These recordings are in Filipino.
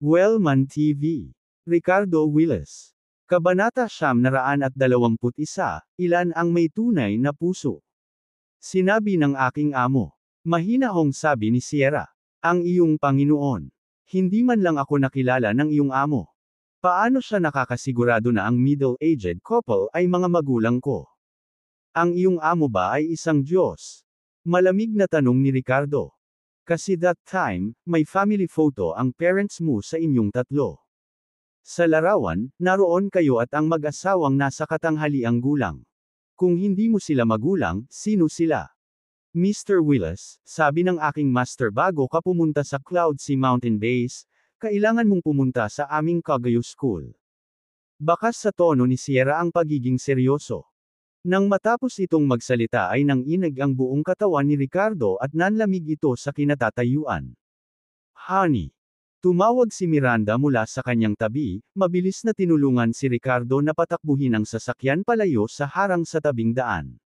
Wellman TV. Ricardo Willis. Kabanata 921, Ilan ang may tunay na puso? Sinabi ng aking amo. Mahinahong sabi ni Sierra. Ang iyong Panginoon. Hindi man lang ako nakilala ng iyong amo. Paano siya nakakasigurado na ang middle-aged couple ay mga magulang ko? Ang iyong amo ba ay isang Diyos? Malamig na tanong ni Ricardo. Kasi that time, may family photo ang parents mo sa inyong tatlo. Sa larawan, naroon kayo at ang mag-asawang nasa katanghaliang gulang. Kung hindi mo sila magulang, sino sila? Mr. Willis, sabi ng aking master bago ka pumunta sa Cloudsea Mountain Base, kailangan mong pumunta sa aming Kagayo School. Bakas sa tono ni Sierra ang pagiging seryoso. Nang matapos itong magsalita ay nanginig ang buong katawan ni Ricardo at nanlamig ito sa kinatatayuan. Honey. Tumawag si Miranda mula sa kanyang tabi, mabilis na tinulungan si Ricardo na patakbuhin ang sasakyan palayo sa harang sa tabing daan.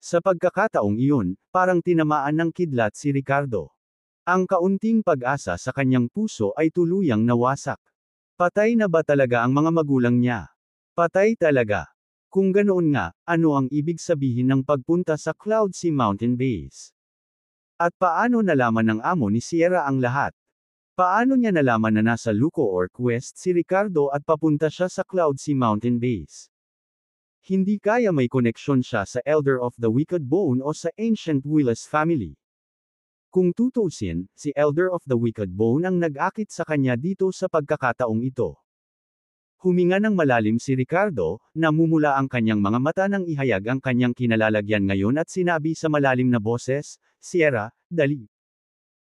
Sa pagkakataong iyon, parang tinamaan ng kidlat si Ricardo. Ang kaunting pag-asa sa kanyang puso ay tuluyang nawasak. Patay na ba talaga ang mga magulang niya? Patay talaga. Kung ganoon nga, ano ang ibig sabihin ng pagpunta sa Cloudsea Mountain Base? At paano nalaman ng amo ni Sierra ang lahat? Paano niya nalaman na nasa Luco Orc West si Ricardo at papunta siya sa Cloudsea Mountain Base? Hindi kaya may koneksyon siya sa Elder of the Wicked Bone o sa Ancient Willis family. Kung tutuusin, si Elder of the Wicked Bone ang nag-akit sa kanya dito sa pagkakataong ito. Huminga ng malalim si Ricardo, namumula ang kanyang mga mata nang ihayag ang kanyang kinalalagyan ngayon at sinabi sa malalim na boses, Sierra, dali.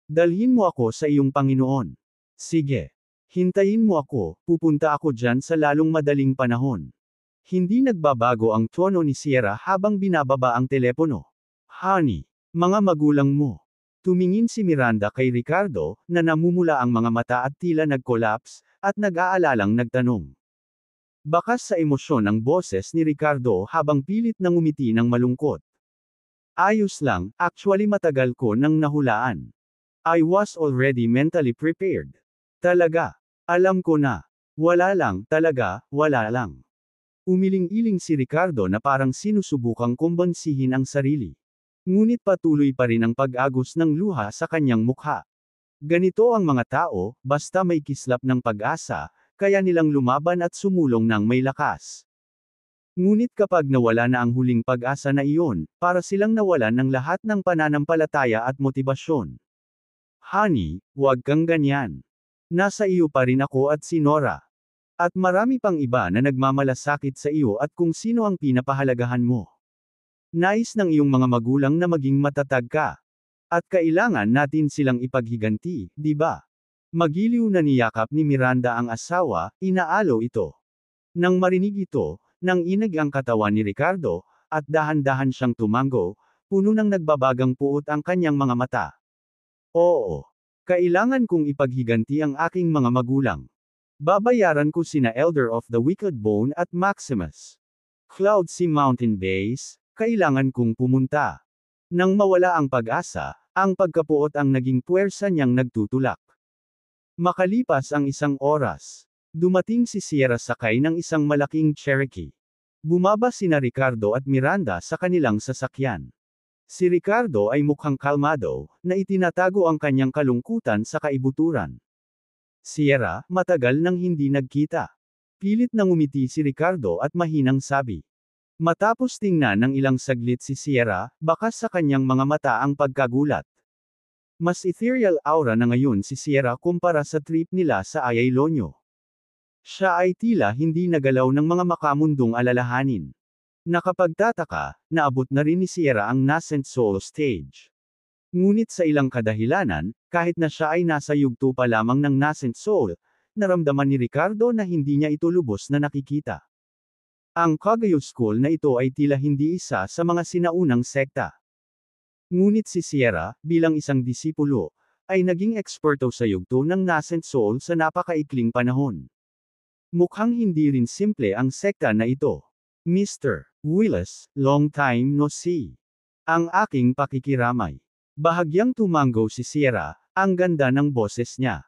Dalhin mo ako sa iyong Panginoon. Sige. Hintayin mo ako, pupunta ako dyan sa lalong madaling panahon. Hindi nagbabago ang tono ni Sierra habang binababa ang telepono. Honey, mga magulang mo. Tumingin si Miranda kay Ricardo, na namumula ang mga mata at tila nag-collapse, at nag-aalalang nagtanong. Bakas sa emosyon ang boses ni Ricardo habang pilit nang umiti ng malungkot. Ayos lang, actually matagal ko nang nahulaan. I was already mentally prepared. Talaga. Alam ko na. Wala lang, talaga, wala lang. Umiling-iling si Ricardo na parang sinusubukang kumbansihin ang sarili. Ngunit patuloy pa rin ang pag-agos ng luha sa kanyang mukha. Ganito ang mga tao, basta may kislap ng pag-asa, kaya nilang lumaban at sumulong ng may lakas. Ngunit kapag nawala na ang huling pag-asa na iyon, para silang nawalan ng lahat ng pananampalataya at motibasyon. Honey, huwag kang ganyan. Nasa iyo pa rin ako at si Nora. At marami pang iba na nagmamalasakit sa iyo at kung sino ang pinapahalagahan mo. Nais ng iyong mga magulang na maging matatag ka. At kailangan natin silang ipaghiganti, di ba? Magiliw na niyakap ni Miranda ang asawa, inaalo ito. Nang marinig ito, nanginig ang katawan ni Ricardo, at dahan-dahan siyang tumango, puno ng nagbabagang puot ang kanyang mga mata. Oo. Kailangan kong ipaghiganti ang aking mga magulang. Babayaran ko sina Elder of the Wicked Bone at Maximus. Cloudsea Mountain Base, kailangan kong pumunta. Nang mawala ang pag-asa, ang pagkapuot ang naging puwersa niyang nagtutulak. Makalipas ang isang oras, dumating si Sierra sakay ng isang malaking Cherokee. Bumaba sina Ricardo at Miranda sa kanilang sasakyan. Si Ricardo ay mukhang kalmado, na itinatago ang kanyang kalungkutan sa kaibuturan. Sierra, matagal nang hindi nagkita. Pilit nang umiti si Ricardo at mahinang sabi. Matapos tingnan ng ilang saglit si Sierra, bakas sa kanyang mga mata ang pagkagulat. Mas ethereal aura na ngayon si Sierra kumpara sa trip nila sa Ayaylonyo. Siya ay tila hindi nagalaw ng mga makamundong alalahanin. Nakapagtataka, naabot na rin ni Sierra ang nascent soul stage. Ngunit sa ilang kadahilanan, kahit na siya ay nasa yugto pa lamang ng nascent soul, naramdaman ni Ricardo na hindi niya ito lubos na nakikita. Ang Kagayo School na ito ay tila hindi isa sa mga sinaunang sekta. Ngunit si Sierra, bilang isang disipulo, ay naging eksperto sa yugto ng nascent soul sa napakaikling panahon. Mukhang hindi rin simple ang sekta na ito. Mr. Willis, long time no see. Ang aking pakikiramay. Bahagyang tumango si Sierra, ang ganda ng boses niya.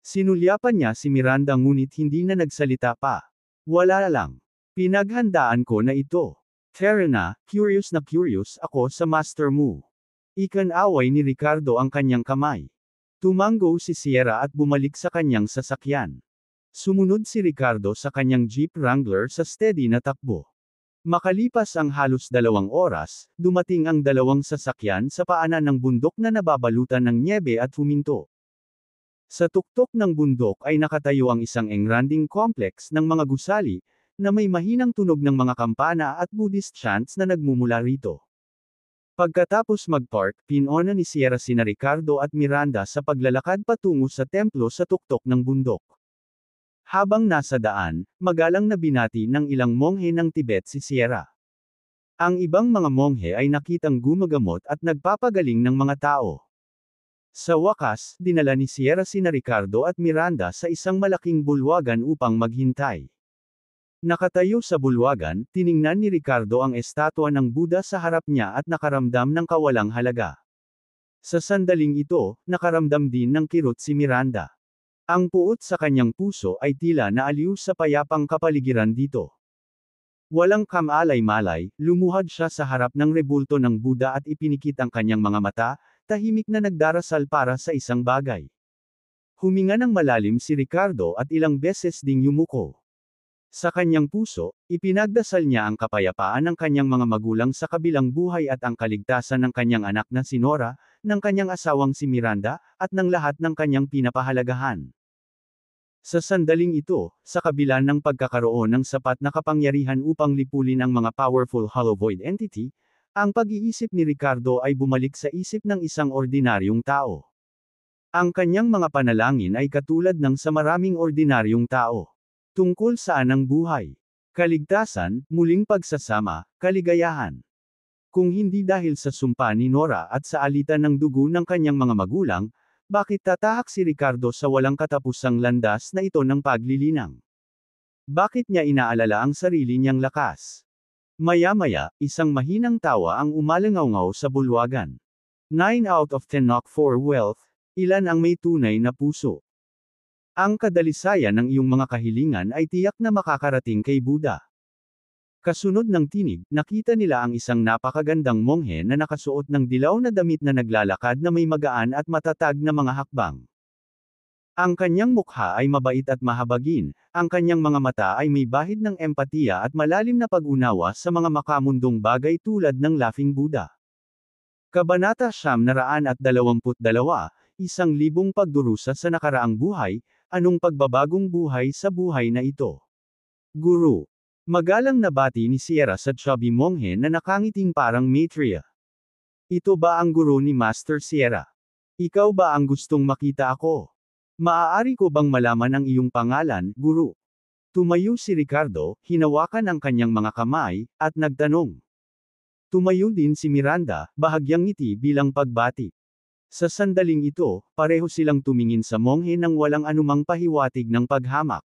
Sinulyapan niya si Miranda ngunit hindi na nagsalita pa. Wala lang. Pinaghandaan ko na ito. Tara na, curious na curious ako sa master mo. Ikan-away ni Ricardo ang kanyang kamay. Tumango si Sierra at bumalik sa kanyang sasakyan. Sumunod si Ricardo sa kanyang Jeep Wrangler sa steady na takbo. Makalipas ang halos 2 oras, dumating ang dalawang sasakyan sa paanan ng bundok na nababalutan ng nyebe at huminto. Sa tuktok ng bundok ay nakatayo ang isang engranding complex ng mga gusali, na may mahinang tunog ng mga kampana at Buddhist chants na nagmumula rito. Pagkatapos mag-park, pinuna ni Sierra sina Ricardo at Miranda sa paglalakad patungo sa templo sa tuktok ng bundok. Habang nasa daan, magalang na binati ng ilang monghe ng Tibet si Sierra. Ang ibang mga monghe ay nakitang gumagamot at nagpapagaling ng mga tao. Sa wakas, dinala ni Sierra sina Ricardo at Miranda sa isang malaking bulwagan upang maghintay. Nakatayo sa bulwagan, tiningnan ni Ricardo ang estatwa ng Buddha sa harap niya at nakaramdam ng kawalang halaga. Sa sandaling ito, nakaramdam din ng kirot si Miranda. Ang puot sa kanyang puso ay tila naaliw sa payapang kapaligiran dito. Walang kamalay-malay, lumuhad siya sa harap ng rebulto ng Buddha at ipinikit ang kanyang mga mata, tahimik na nagdarasal para sa isang bagay. Huminga ng malalim si Ricardo at ilang beses ding yumuko. Sa kanyang puso, ipinagdasal niya ang kapayapaan ng kanyang mga magulang sa kabilang buhay at ang kaligtasan ng kanyang anak na si Nora, ng kanyang asawang si Miranda, at ng lahat ng kanyang pinapahalagahan. Sa sandaling ito, sa kabila ng pagkakaroon ng sapat na kapangyarihan upang lipulin ang mga powerful hollow void entity, ang pag-iisip ni Ricardo ay bumalik sa isip ng isang ordinaryong tao. Ang kanyang mga panalangin ay katulad ng sa maraming ordinaryong tao. Tungkol saan ang buhay? Kaligtasan, muling pagsasama, kaligayahan. Kung hindi dahil sa sumpa ni Nora at sa alitan ng dugo ng kanyang mga magulang, bakit tatahak si Ricardo sa walang katapusang landas na ito ng paglilinang? Bakit niya inaalala ang sarili niyang lakas? Maya-maya, isang mahinang tawa ang umalangaw-ngaw sa bulwagan. 9 out of 10 knock for wealth, ilan ang may tunay na puso? Ang kadalisayan ng iyong mga kahilingan ay tiyak na makakarating kay Buddha. Kasunod ng tinig, nakita nila ang isang napakagandang monghe na nakasuot ng dilaw na damit na naglalakad na may magaan at matatag na mga hakbang. Ang kanyang mukha ay mabait at mahabagin, ang kanyang mga mata ay may bahid ng empatiya at malalim na pag-unawa sa mga makamundong bagay tulad ng Laughing Buddha. Kabanata 922, 1,000 pagdurusa sa nakaraang buhay, anong pagbabagong buhay sa buhay na ito? Guru. Magalang na bati ni Sierra sa chubby monghe na nakangiting parang Maitreya. Ito ba ang guru ni Master Sierra? Ikaw ba ang gustong makita ako? Maaari ko bang malaman ang iyong pangalan, guru? Tumayo si Ricardo, hinawakan ang kanyang mga kamay, at nagtanong. Tumayo din si Miranda, bahagyang ngiti bilang pagbati. Sa sandaling ito, pareho silang tumingin sa monghe nang walang anumang pahiwatig ng paghamak.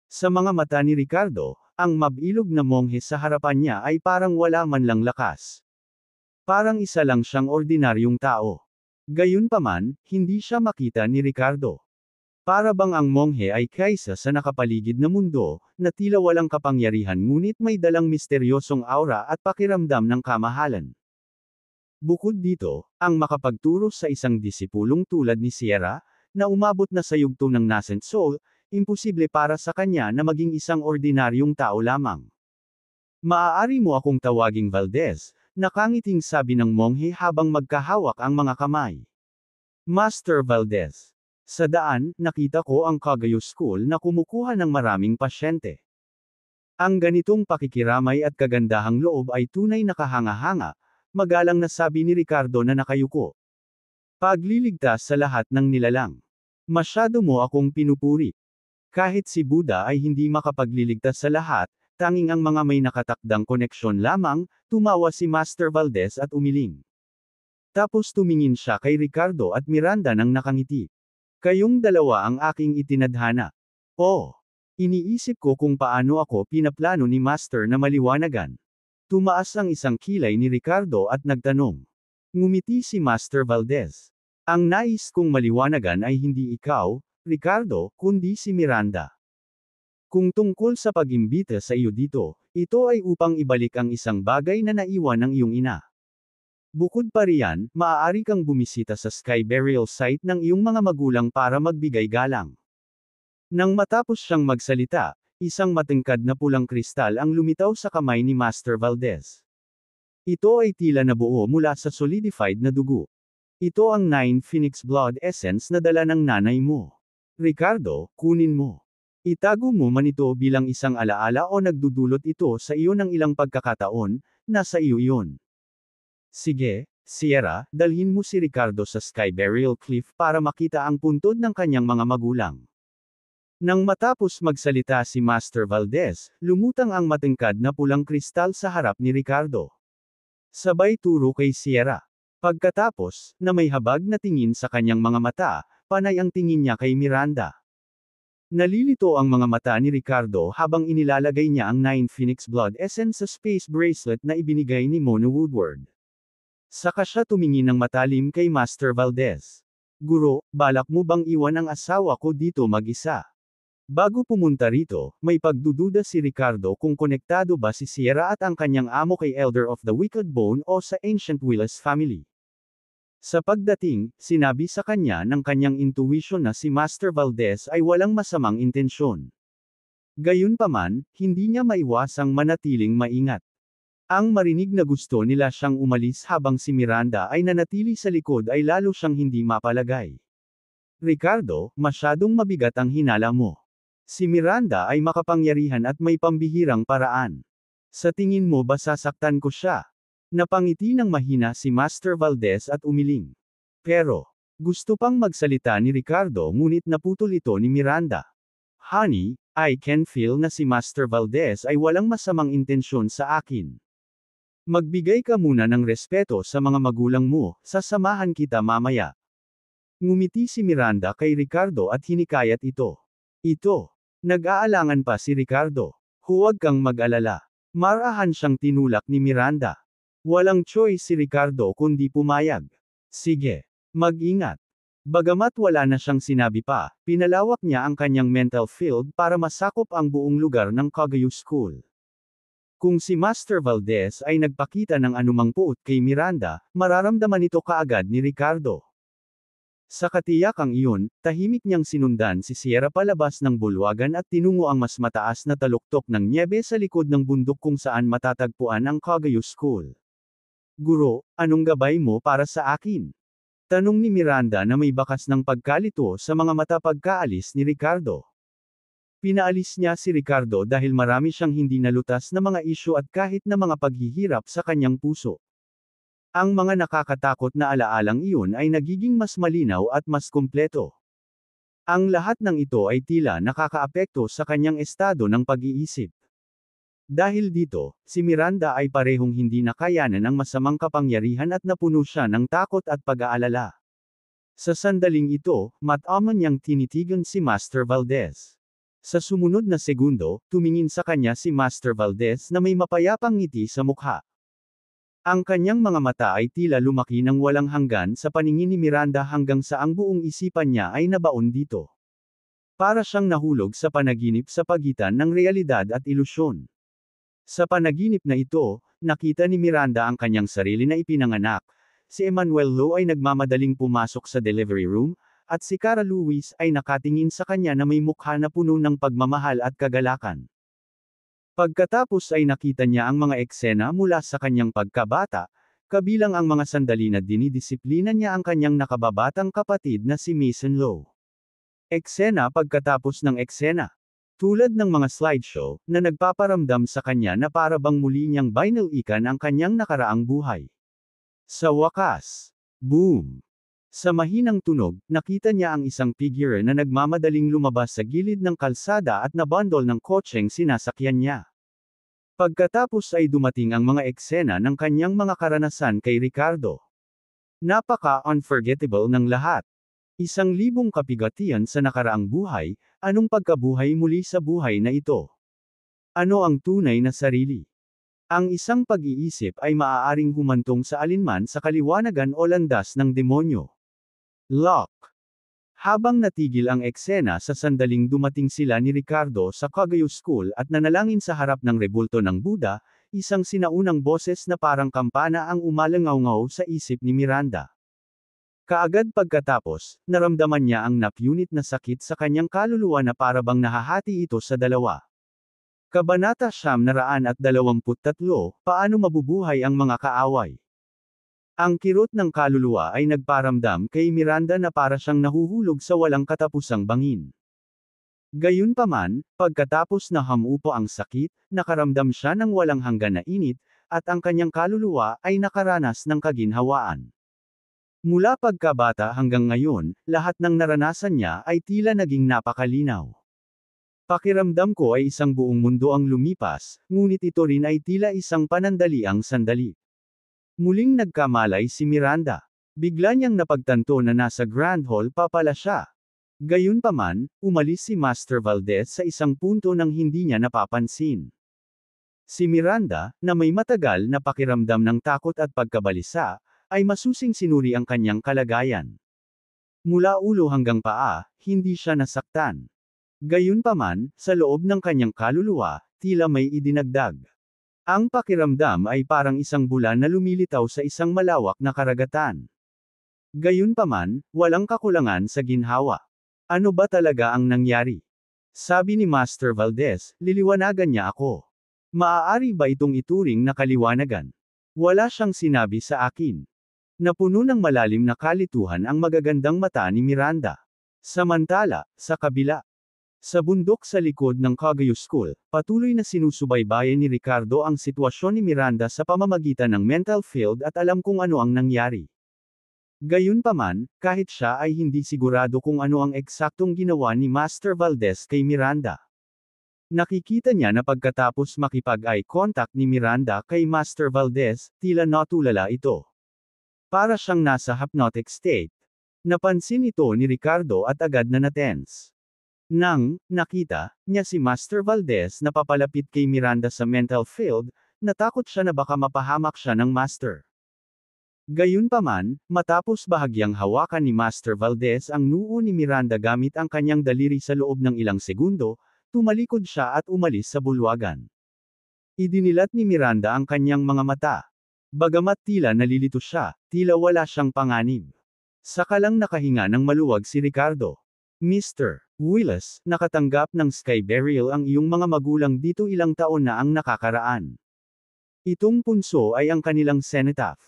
Sa mga mata ni Ricardo, ang mabilog na monghe sa harapan niya ay parang wala man lang lakas. Parang isa lang siyang ordinaryong tao. Gayunpaman, hindi siya makita ni Ricardo. Para bang ang monghe ay kaysa sa nakapaligid na mundo, na tila walang kapangyarihan ngunit may dalang misteryosong aura at pakiramdam ng kamahalan. Bukod dito, ang makapagturo sa isang disipulong tulad ni Sierra, na umabot na sa yugto ng nascent soul, imposible para sa kanya na maging isang ordinaryong tao lamang. Maaari mo akong tawaging Valdez, nakangiting sabi ng monghe habang magkahawak ang mga kamay. Master Valdez. Sa daan, nakita ko ang Kagayo School na kumukuha ng maraming pasyente. Ang ganitong pakikiramay at kagandahang loob ay tunay na kahanga-hanga, magalang na sabi ni Ricardo na nakayuko. Pagliligtas sa lahat ng nilalang. Masyado mo akong pinupuri. Kahit si Buddha ay hindi makapagliligtas sa lahat, tanging ang mga may nakatakdang koneksyon lamang, tumawa si Master Valdez at umiling. Tapos tumingin siya kay Ricardo at Miranda nang nakangiti. Kayong dalawa ang aking itinadhana. Oh! Iniisip ko kung paano ako pinaplano ni Master na maliwanagan. Tumaas ang isang kilay ni Ricardo at nagtanong. Ngumiti si Master Valdez. Ang nais kong maliwanagan ay hindi ikaw, Ricardo, kundi si Miranda. Kung tungkol sa pag-imbita sa iyo dito, ito ay upang ibalik ang isang bagay na naiwan ng iyong ina. Bukod pa riyan, maaari kang bumisita sa Sky Burial Site ng iyong mga magulang para magbigay galang. Nang matapos siyang magsalita, isang matangkad na pulang kristal ang lumitaw sa kamay ni Master Valdez. Ito ay tila nabuo mula sa solidified na dugo. Ito ang 9 Phoenix Blood Essence na dala ng nanay mo. Ricardo, kunin mo. Itago mo man ito bilang isang alaala o nagdudulot ito sa iyo ng ilang pagkakataon, nasa iyo iyon. Sige, Sierra, dalhin mo si Ricardo sa Sky Burial Cliff para makita ang puntod ng kanyang mga magulang. Nang matapos magsalita si Master Valdez, lumutang ang matangkad na pulang kristal sa harap ni Ricardo. Sabay turo kay Sierra. Pagkatapos, na may habag na tingin sa kanyang mga mata, panay ang tingin niya kay Miranda. Nalilito ang mga mata ni Ricardo habang inilalagay niya ang 9 Phoenix Blood Essence sa space bracelet na ibinigay ni Mona Woodward. Saka siya tumingin ng matalim kay Master Valdez. Guro, balak mo bang iwan ang asawa ko dito mag-isa? Bago pumunta rito, may pagdududa si Ricardo kung konektado ba si Sierra at ang kanyang amo kay Elder of the Wicked Bone o sa Ancient Willis family. Sa pagdating, sinabi sa kanya ng kanyang intuition na si Master Valdez ay walang masamang intensyon. Gayunpaman, hindi niya maiwasang manatiling maingat. Ang marinig na gusto nila siyang umalis habang si Miranda ay nanatili sa likod ay lalo siyang hindi mapalagay. Ricardo, masyadong mabigat ang hinala mo. Si Miranda ay makapangyarihan at may pambihirang paraan. Sa tingin mo ba sasaktan ko siya? Napangiti ng mahina si Master Valdez at umiling. Pero, gusto pang magsalita ni Ricardo ngunit naputol ito ni Miranda. Honey, I can feel na si Master Valdez ay walang masamang intensyon sa akin. Magbigay ka muna ng respeto sa mga magulang mo, sasamahan kita mamaya. Ngumiti si Miranda kay Ricardo at hinikayat ito. Ito. Nag-aalangan pa si Ricardo. Huwag kang mag-alala. Marahan siyang tinulak ni Miranda. Walang choice si Ricardo kundi pumayag. Sige. Mag-ingat. Bagamat wala na siyang sinabi pa, pinalawak niya ang kanyang mental field para masakop ang buong lugar ng Kagyu School. Kung si Master Valdez ay nagpakita ng anumang puot kay Miranda, mararamdaman ito kaagad ni Ricardo. Sa katiyakang iyon, tahimik niyang sinundan si Sierra palabas ng bulwagan at tinungo ang mas mataas na taluktok ng nyebe sa likod ng bundok kung saan matatagpuan ang Kagyu School. Guro, anong gabay mo para sa akin? Tanong ni Miranda na may bakas ng pagkalito sa mga mata pagkaalis ni Ricardo. Pinaalis niya si Ricardo dahil marami siyang hindi nalutas na mga isyu at kahit na mga paghihirap sa kanyang puso. Ang mga nakakatakot na alaalang iyon ay nagiging mas malinaw at mas kumpleto. Ang lahat ng ito ay tila nakakaapekto sa kanyang estado ng pag-iisip. Dahil dito, si Miranda ay parehong hindi nakayanan ang masamang kapangyarihan at napuno siya ng takot at pag-aalala. Sa sandaling ito, mataman niyang tinitigan si Master Valdez. Sa sumunod na segundo, tumingin sa kanya si Master Valdez na may mapayapang ngiti sa mukha. Ang kanyang mga mata ay tila lumaki ng walang hanggan sa paningin ni Miranda hanggang sa ang buong isipan niya ay nabaon dito. Para siyang nahulog sa panaginip sa pagitan ng realidad at ilusyon. Sa panaginip na ito, nakita ni Miranda ang kanyang sarili na ipinanganak. Si Emmanuel Lo ay nagmamadaling pumasok sa delivery room, at si Cara Luis ay nakatingin sa kanya na may mukha na puno ng pagmamahal at kagalakan. Pagkatapos ay nakita niya ang mga eksena mula sa kanyang pagkabata, kabilang ang mga sandali na dinidisiplina niya ang kanyang nakababatang kapatid na si Mason Lo. Eksena pagkatapos ng eksena. Tulad ng mga slideshow, na nagpaparamdam sa kanya na para bang muli niyang binalikan ang kanyang nakaraang buhay. Sa wakas. Boom! Sa mahinang tunog, nakita niya ang isang figure na nagmamadaling lumabas sa gilid ng kalsada at nabundol ng kotseng sinasakyan niya. Pagkatapos ay dumating ang mga eksena ng kanyang mga karanasan kay Ricardo. Napaka-unforgettable ng lahat. 1,000 kapigatian sa nakaraang buhay, anong pagkabuhay muli sa buhay na ito? Ano ang tunay na sarili? Ang isang pag-iisip ay maaaring humantong sa alinman sa kaliwanagan o landas ng demonyo. Lock. Habang natigil ang eksena sa sandaling dumating sila ni Ricardo sa Kagayo School at nanalangin sa harap ng rebulto ng Buddha, isang sinaunang boses na parang kampana ang umalangaw-ngaw sa isip ni Miranda. Kaagad pagkatapos, naramdaman niya ang napunit na sakit sa kanyang kaluluwa na parabang nahahati ito sa dalawa. Kabanata 923, Paano mabubuhay ang mga kaaway? Ang kirot ng kaluluwa ay nagparamdam kay Miranda na para siyang nahuhulog sa walang katapusang bangin. Gayunpaman, pagkatapos na hamupo ang sakit, nakaramdam siya ng walang hanggan na init, at ang kanyang kaluluwa ay nakaranas ng kaginhawaan. Mula pagkabata hanggang ngayon, lahat ng naranasan niya ay tila naging napakalinaw. Pakiramdam ko ay isang buong mundo ang lumipas, ngunit ito rin ay tila isang panandaliang sandali. Muling nagkamalay si Miranda. Bigla niyang napagtanto na nasa Grand Hall pa pala siya. Gayunpaman, umalis si Master Valdez sa isang punto nang hindi niya napapansin. Si Miranda, na may matagal na pakiramdam ng takot at pagkabalisa, ay masusing sinuri ang kanyang kalagayan. Mula ulo hanggang paa, hindi siya nasaktan. Gayunpaman, sa loob ng kanyang kaluluwa, tila may idinagdag. Ang pakiramdam ay parang isang bulan na lumilitaw sa isang malawak na karagatan. Gayunpaman, walang kakulangan sa ginhawa. Ano ba talaga ang nangyari? Sabi ni Master Valdez, liliwanagan niya ako. Maaari ba itong ituring na kaliwanagan? Wala siyang sinabi sa akin. Napuno ng malalim na kalituhan ang magagandang mata ni Miranda. Samantala, sa kabila, sa bundok sa likod ng Kagayo School, patuloy na sinusubaybayan ni Ricardo ang sitwasyon ni Miranda sa pamamagitan ng mental field at alam kung ano ang nangyari. Gayunpaman, kahit siya ay hindi sigurado kung ano ang eksaktong ginawa ni Master Valdez kay Miranda. Nakikita niya na pagkatapos makipag-eye contact ni Miranda kay Master Valdez, tila natulala ito. Para siyang nasa hypnotic state. Napansin ito ni Ricardo at agad na natense. Nang nakita niya si Master Valdez na papalapit kay Miranda sa mental field, natakot siya na baka mapahamak siya ng Master. Gayunpaman, matapos bahagyang hawakan ni Master Valdez ang noo ni Miranda gamit ang kanyang daliri sa loob ng ilang segundo, tumalikod siya at umalis sa bulwagan. Idinilat ni Miranda ang kanyang mga mata. Bagamat tila nalilito siya, tila wala siyang panganib. Saka lang nakahinga ng maluwag si Ricardo. Mr. Willis, nakatanggap ng sky burial ang iyong mga magulang dito ilang taon na ang nakakaraan. Itong punso ay ang kanilang cenotaph.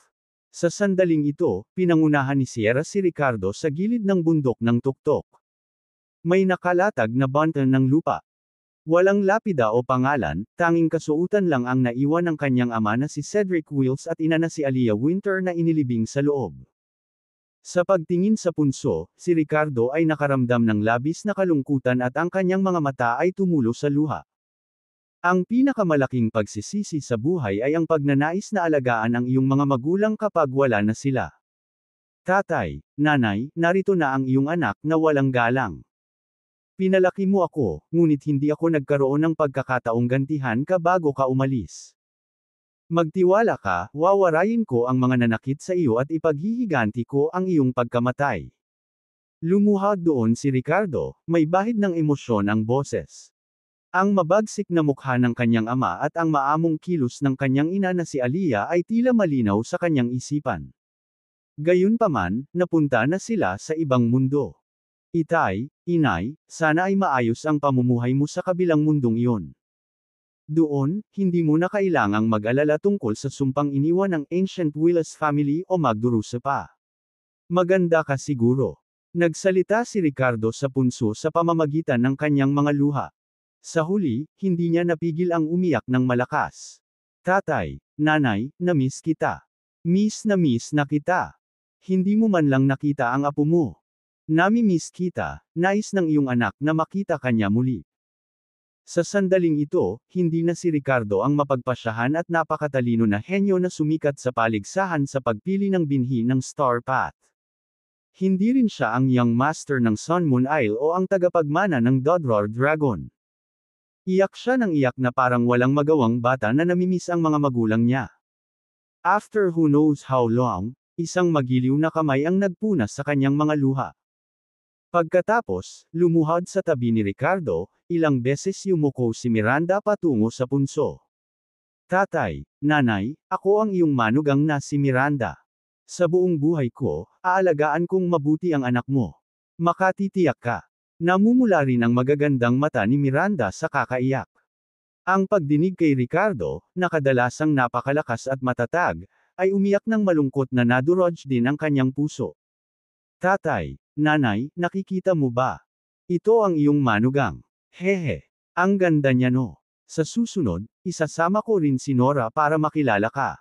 Sa sandaling ito, pinangunahan ni Sierra si Ricardo sa gilid ng bundok ng tuktok. May nakalatag na bantan ng lupa. Walang lapida o pangalan, tanging kasuutan lang ang naiwan ng kanyang ama na si Cedric Wills at ina na si Aliyah Winter na inilibing sa loob. Sa pagtingin sa punso, si Ricardo ay nakaramdam ng labis na kalungkutan at ang kanyang mga mata ay tumulo sa luha. Ang pinakamalaking pagsisisi sa buhay ay ang pagnanais na alagaan ang iyong mga magulang kapag wala na sila. Tatay, nanay, narito na ang iyong anak na walang galang. Pinalaki mo ako, ngunit hindi ako nagkaroon ng pagkakataong gantihan ka bago ka umalis. Magtiwala ka, wawarayin ko ang mga nanakit sa iyo at ipaghihiganti ko ang iyong pagkamatay. Lumuhad doon si Ricardo, may bahid ng emosyon ang boses. Ang mabagsik na mukha ng kanyang ama at ang maamong kilos ng kanyang ina na si Aliyah ay tila malinaw sa kanyang isipan. Gayunpaman, napunta na sila sa ibang mundo. Itay, inay, sana ay maayos ang pamumuhay mo sa kabilang mundong iyon. Doon, hindi mo na kailangang mag-alala tungkol sa sumpang iniwan ng Ancient Willis family o magdurusa pa. Maganda ka siguro. Nagsalita si Ricardo sa punso sa pamamagitan ng kanyang mga luha. Sa huli, hindi niya napigil ang umiyak ng malakas. Tatay, nanay, na-miss kita. Miss na kita. Hindi mo man lang nakita ang apo mo. Nami-miss kita, nais ng iyong anak na makita kanya muli. Sa sandaling ito, hindi na si Ricardo ang mapagpasyahan at napakatalino na henyo na sumikat sa paligsahan sa pagpili ng binhi ng Star Path. Hindi rin siya ang young master ng Sun Moon Isle o ang tagapagmana ng Dodror Dragon. Iyak siya ng iyak na parang walang magawang bata na namimiss ang mga magulang niya. After who knows how long, isang magiliw na kamay ang nagpunas sa kanyang mga luha. Pagkatapos, lumuhod sa tabi ni Ricardo, ilang beses yumuko si Miranda patungo sa punso. Tatay, nanay, ako ang iyong manugang na si Miranda. Sa buong buhay ko, aalagaan kong mabuti ang anak mo. Makatitiyak ka. Namumula rin ang magagandang mata ni Miranda sa kakaiyak. Ang pagdinig kay Ricardo, na kadalasang napakalakas at matatag, ay umiyak ng malungkot na nadurog din ang kanyang puso. Tatay, nanay, nakikita mo ba? Ito ang iyong manugang. Hehe. Ang ganda niya no. Sa susunod, isasama ko rin si Nora para makilala ka.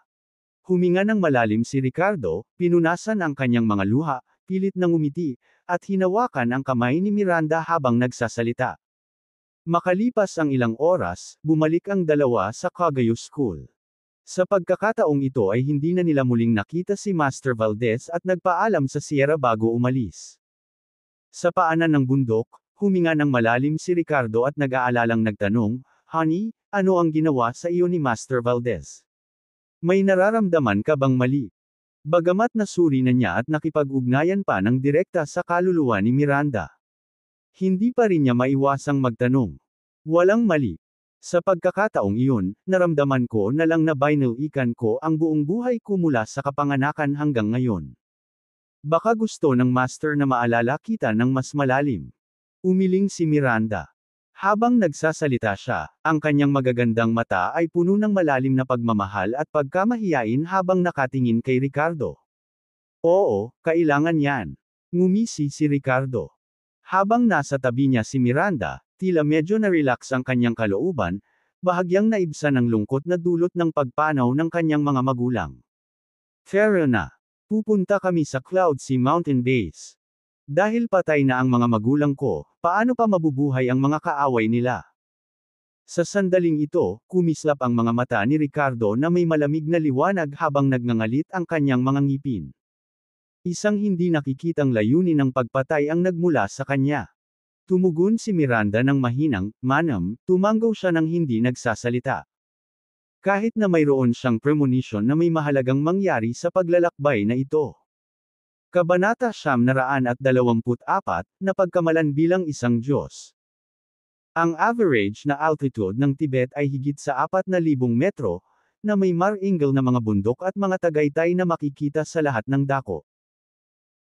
Huminga ng malalim si Ricardo, pinunasan ang kanyang mga luha, pilit na ngumiti, at hinawakan ang kamay ni Miranda habang nagsasalita. Makalipas ang ilang oras, bumalik ang dalawa sa Cagayo School. Sa pagkakataong ito ay hindi na nila muling nakita si Master Valdez at nagpaalam sa Sierra bago umalis. Sa paanan ng bundok, huminga ng malalim si Ricardo at nag-aalalang nagtanong, "Honey, ano ang ginawa sa iyo ni Master Valdez? May nararamdaman ka bang mali?" Bagamat nasuri na niya at nakipag-ugnayan pa ng direkta sa kaluluwa ni Miranda, hindi pa rin niya maiwasang magtanong. Walang mali. Sa pagkakataong iyon, naramdaman ko na lang na binalikan ko ang buong buhay ko mula sa kapanganakan hanggang ngayon. Baka gusto ng master na maalala kita ng mas malalim. Umiling si Miranda. Habang nagsasalita siya, ang kanyang magagandang mata ay puno ng malalim na pagmamahal at pagkamahiyain habang nakatingin kay Ricardo. Oo, kailangan yan. Ngumisi si Ricardo. Habang nasa tabi niya si Miranda, tila medyo na-relax ang kanyang kalooban, bahagyang naibsan ng lungkot na dulot ng pagpanaw ng kanyang mga magulang. Tara na. Pupunta kami sa Cloudsea Mountain Base. Dahil patay na ang mga magulang ko, paano pa mabubuhay ang mga kaaway nila? Sa sandaling ito, kumislap ang mga mata ni Ricardo na may malamig na liwanag habang nagngangalit ang kanyang mga ngipin. Isang hindi nakikitang layunin ng pagpatay ang nagmula sa kanya. Tumugon si Miranda ng mahinang, "Manam," tumanggaw siya ng hindi nagsasalita. Kahit na mayroon siyang premonition na may mahalagang mangyari sa paglalakbay na ito. Kabanata 924, na pagkamalan bilang isang Diyos. Ang average na altitude ng Tibet ay higit sa 4,000 metro, na may maringal na mga bundok at mga tagaytay na makikita sa lahat ng dako.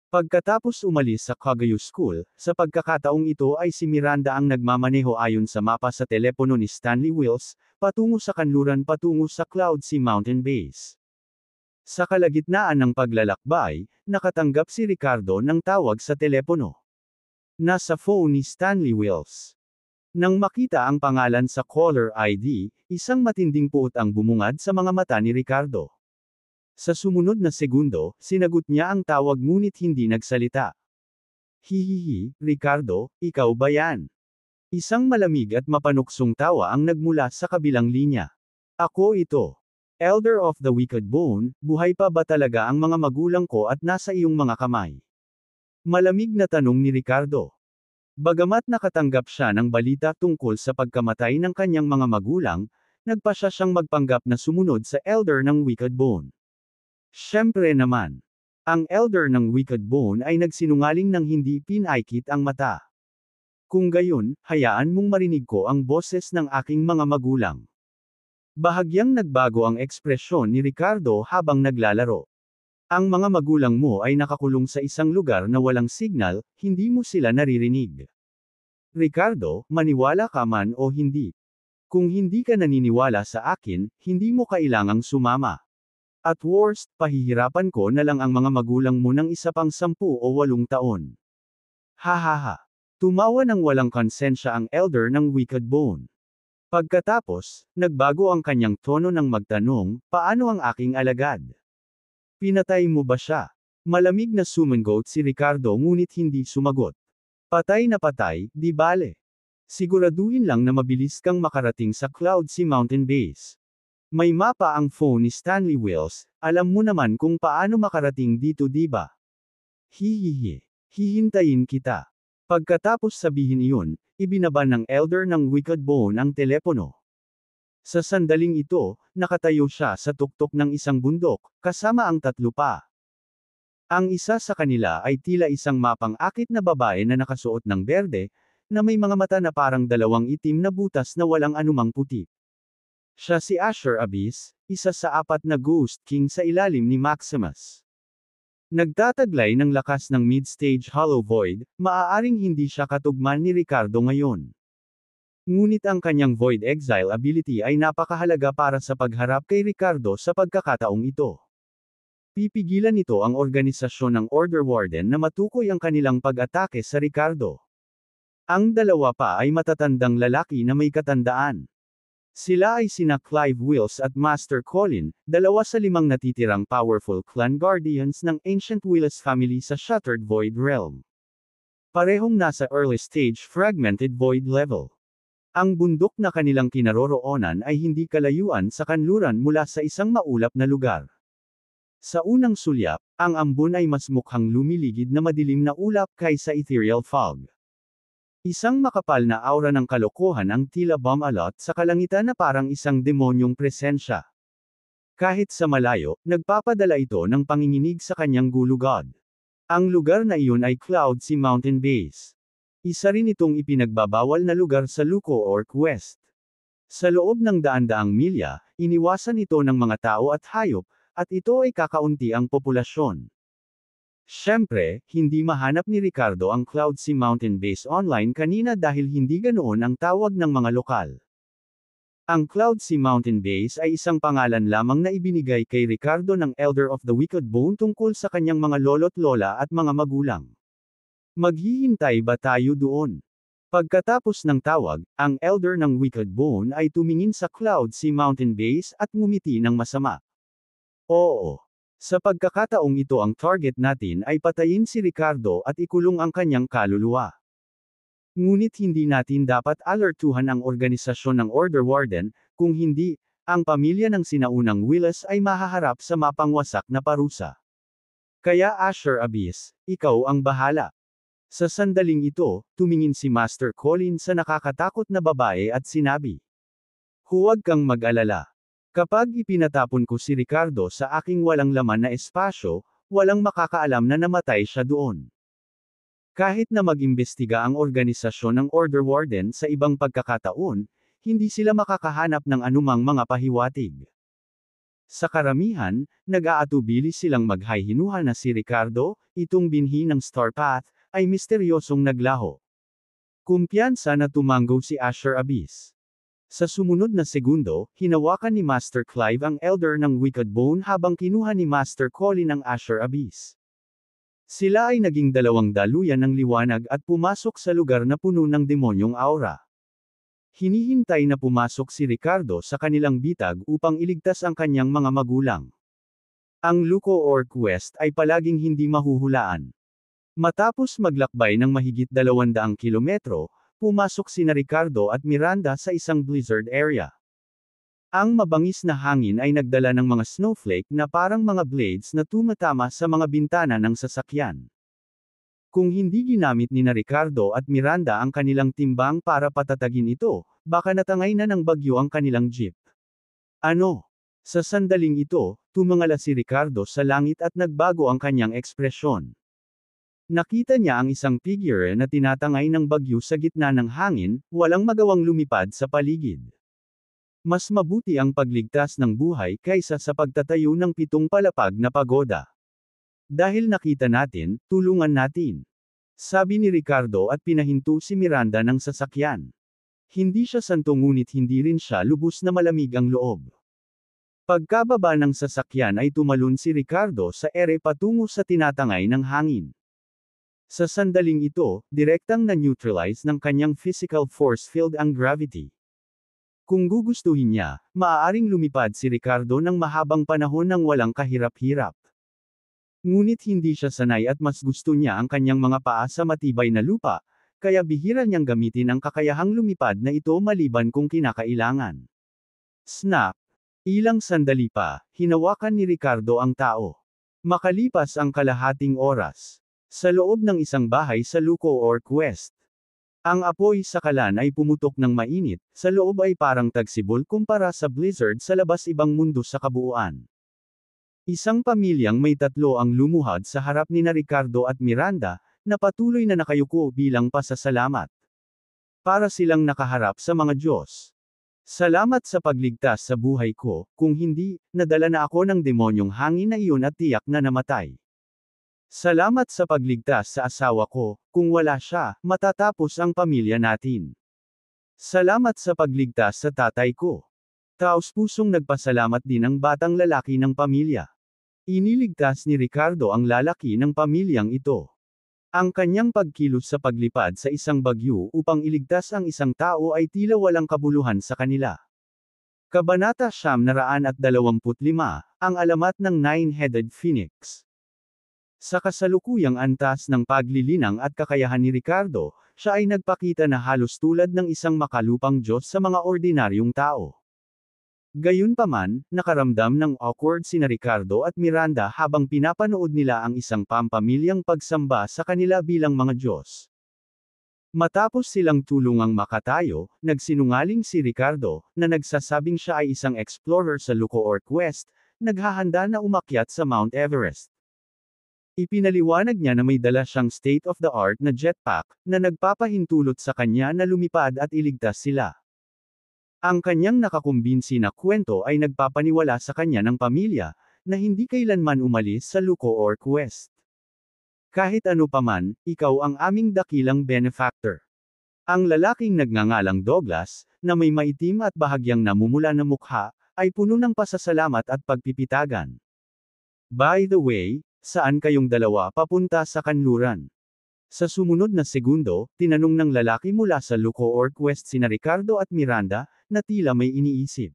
Pagkatapos umalis sa Cagayo School, sa pagkakataong ito ay si Miranda ang nagmamaneho ayon sa mapa sa telepono ni Stanley Wills, patungo sa kanluran patungo sa Cloudsea Mountain Base. Sa kalagitnaan ng paglalakbay, nakatanggap si Ricardo ng tawag sa telepono. Nasa phone ni Stanley Wills. Nang makita ang pangalan sa caller ID, isang matinding puot ang bumungad sa mga mata ni Ricardo. Sa sumunod na segundo, sinagot niya ang tawag ngunit hindi nagsalita. "Hihihi, Ricardo, ikaw ba yan?" Isang malamig at mapanuksong tawa ang nagmula sa kabilang linya. "Ako ito. Elder of the Wicked Bone, buhay pa ba talaga ang mga magulang ko at nasa iyong mga kamay?" Malamig na tanong ni Ricardo. Bagamat nakatanggap siya ng balita tungkol sa pagkamatay ng kanyang mga magulang, nagpasya siyang magpanggap na sumunod sa Elder ng Wicked Bone. Siyempre naman. Ang Elder ng Wicked Bone ay nagsinungaling ng hindi pinaikit ang mata. "Kung gayon, hayaan mong marinig ko ang boses ng aking mga magulang." Bahagyang nagbago ang ekspresyon ni Ricardo habang naglalaro. "Ang mga magulang mo ay nakakulong sa isang lugar na walang signal, hindi mo sila naririnig. Ricardo, maniwala ka man o hindi. Kung hindi ka naniniwala sa akin, hindi mo kailangang sumama. At worst, pahihirapan ko na lang ang mga magulang mo ng isa pang 10 o 8 taon." Hahaha. Tumawa ng walang konsensya ang Elder ng Wicked Bone. Pagkatapos, nagbago ang kanyang tono ng magtanong, "Paano ang aking alagad? Pinatay mo ba siya?" Malamig na sumangot si Ricardo ngunit hindi sumagot. "Patay na patay, di bale. Siguraduhin lang na mabilis kang makarating sa Cloudsea Mountain Base. May mapa ang phone ni Stanley Wills, alam mo naman kung paano makarating dito di ba? Hihihi. Hihintayin kita." Pagkatapos sabihin iyon, ibinaba ng Elder ng Wicked Bone ang telepono. Sa sandaling ito, nakatayo siya sa tuktok ng isang bundok, kasama ang 3 pa. Ang isa sa kanila ay tila isang mapang-akit na babae na nakasuot ng berde, na may mga mata na parang dalawang itim na butas na walang anumang puti. Siya si Asher Abyss, isa sa 4 na Ghost King sa ilalim ni Maximus. Nagtataglay ng lakas ng mid-stage Hollow Void, maaaring hindi siya katugman ni Ricardo ngayon. Ngunit ang kanyang Void Exile ability ay napakahalaga para sa pagharap kay Ricardo sa pagkakataong ito. Pipigilan nito ang organisasyon ng Order Warden na matukoy ang kanilang pag-atake sa Ricardo. Ang dalawa pa ay matatandang lalaki na may katandaan. Sila ay sina Clive Wills at Master Colin, 2 sa 5 natitirang powerful clan guardians ng Ancient Willis family sa Shattered Void Realm. Parehong nasa early stage fragmented void level. Ang bundok na kanilang kinaroroonan ay hindi kalayuan sa kanluran mula sa isang maulap na lugar. Sa unang sulyap, ang ambon ay mas mukhang lumiligid na madilim na ulap kaysa ethereal fog. Isang makapal na aura ng kalokohan ang tila bumalot sa kalangitan na parang isang demonyong presensya. Kahit sa malayo, nagpapadala ito ng panginginig sa kanyang gulugod. Ang lugar na iyon ay Cloudsea Mountain Base. Isa rin itong ipinagbabawal na lugar sa Luko Orc West. Sa loob ng daan-daang milya, iniwasan ito ng mga tao at hayop, at ito ay kakaunti ang populasyon. Siyempre, hindi mahanap ni Ricardo ang Cloudsea Mountain Base online kanina dahil hindi ganoon ang tawag ng mga lokal. Ang Cloudsea Mountain Base ay isang pangalan lamang na ibinigay kay Ricardo ng Elder of the Wicked Bone tungkol sa kanyang mga lolo't lola at mga magulang. Maghihintay ba tayo doon? Pagkatapos ng tawag, ang Elder ng Wicked Bone ay tumingin sa Cloudsea Mountain Base at ngumiti ng masama. Oo. Sa pagkakataong ito ang target natin ay patayin si Ricardo at ikulong ang kanyang kaluluwa. Ngunit hindi natin dapat alertuhan ang organisasyon ng Order Warden, kung hindi, ang pamilya ng sinaunang Willis ay mahaharap sa mapangwasak na parusa. Kaya Asher Abyss, ikaw ang bahala. Sa sandaling ito, tumingin si Master Colin sa nakakatakot na babae at sinabi, "Huwag kang mag-alala. Kapag ipinatapon ko si Ricardo sa aking walang laman na espasyo, walang makakaalam na namatay siya doon." Kahit na mag-imbestiga ang organisasyon ng Order Warden sa ibang pagkakataon, hindi sila makakahanap ng anumang mga pahiwatig. Sa karamihan, nag-aatubili silang maghahinuha na si Ricardo, itong binhi ng Star Path, ay misteryosong naglaho. Kumpiyansa na tumanggo si Asher Abyss. Sa sumunod na segundo, hinawakan ni Master Clive ang Elder ng Wicked Bone habang kinuha ni Master Colin ang Asher Abyss. Sila ay naging dalawang daluyan ng liwanag at pumasok sa lugar na puno ng demonyong aura. Hinihintay na pumasok si Ricardo sa kanilang bitag upang iligtas ang kanyang mga magulang. Ang Luko Orc West ay palaging hindi mahuhulaan. Matapos maglakbay ng mahigit 200 kilometro, pumasok sina Ricardo at Miranda sa isang blizzard area. Ang mabangis na hangin ay nagdala ng mga snowflake na parang mga blades na tumatama sa mga bintana ng sasakyan. Kung hindi ginamit ni Ricardo at Miranda ang kanilang timbang para patatagin ito, baka natangay na ng bagyo ang kanilang jeep. Ano? Sa sandaling ito, tumangala si Ricardo sa langit at nagbago ang kanyang ekspresyon. Nakita niya ang isang figure na tinatangay ng bagyo sa gitna ng hangin, walang magawang lumipad sa paligid. Mas mabuti ang pagligtas ng buhay kaysa sa pagtatayo ng 7 palapag na pagoda. Dahil nakita natin, tulungan natin. Sabi ni Ricardo at pinahinto si Miranda ng sasakyan. Hindi siya santo ngunit hindi rin siya lubos na malamig ang loob. Pagkababa ng sasakyan ay tumalon si Ricardo sa ere patungo sa tinatangay ng hangin. Sa sandaling ito, direktang na-neutralize ng kanyang physical force field ang gravity. Kung gugustuhin niya, maaaring lumipad si Ricardo ng mahabang panahon ng walang kahirap-hirap. Ngunit hindi siya sanay at mas gusto niya ang kanyang mga paa sa matibay na lupa, kaya bihira niyang gamitin ang kakayahang lumipad na ito maliban kung kinakailangan. Snap! Ilang sandali pa, hinawakan ni Ricardo ang tao. Makalipas ang kalahating oras. Sa loob ng isang bahay sa Luko Orc West. Ang apoy sa kalan ay pumutok ng mainit, sa loob ay parang tagsibol kumpara sa blizzard sa labas ibang mundo sa kabuuan. Isang pamilyang may tatlo ang lumuhad sa harap nina Ricardo at Miranda, na patuloy na nakayuko bilang pasasalamat. Para silang nakaharap sa mga Diyos. Salamat sa pagligtas sa buhay ko, kung hindi, nadala na ako ng demonyong hangin na iyon at tiyak na namatay. Salamat sa pagligtas sa asawa ko, kung wala siya, matatapos ang pamilya natin. Salamat sa pagligtas sa tatay ko. Taos-pusong nagpasalamat din ang batang lalaki ng pamilya. Iniligtas ni Ricardo ang lalaki ng pamilyang ito. Ang kanyang pagkilos sa paglipad sa isang bagyo upang iligtas ang isang tao ay tila walang kabuluhan sa kanila. Kabanata 925, ang alamat ng Nine-Headed Phoenix. Sa kasalukuyang antas ng paglilinang at kakayahan ni Ricardo, siya ay nagpakita na halos tulad ng isang makalupang Diyos sa mga ordinaryong tao. Gayunpaman, nakaramdam ng awkward sina Ricardo at Miranda habang pinapanood nila ang isang pampamilyang pagsamba sa kanila bilang mga Diyos. Matapos silang tulungang makatayo, nagsinungaling si Ricardo, na nagsasabing siya ay isang explorer sa Lucoor Quest, naghahanda na umakyat sa Mount Everest. Ipinaliwanag niya na may dala siyang state-of-the-art na jetpack, na nagpapahintulot sa kanya na lumipad at iligtas sila. Ang kanyang nakakumbinsi na kwento ay nagpapaniwala sa kanya ng pamilya, na hindi kailanman umalis sa Lucoor Quest. Kahit ano paman, ikaw ang aming dakilang benefactor. Ang lalaking nagngangalang Douglas, na may maitim at bahagyang namumula na mukha, ay puno ng pasasalamat at pagpipitagan. By the way, saan kayong dalawa papunta sa kanluran? Sa sumunod na segundo, tinanong ng lalaki mula sa Lucoor Quest sina Ricardo at Miranda, na tila may iniisip.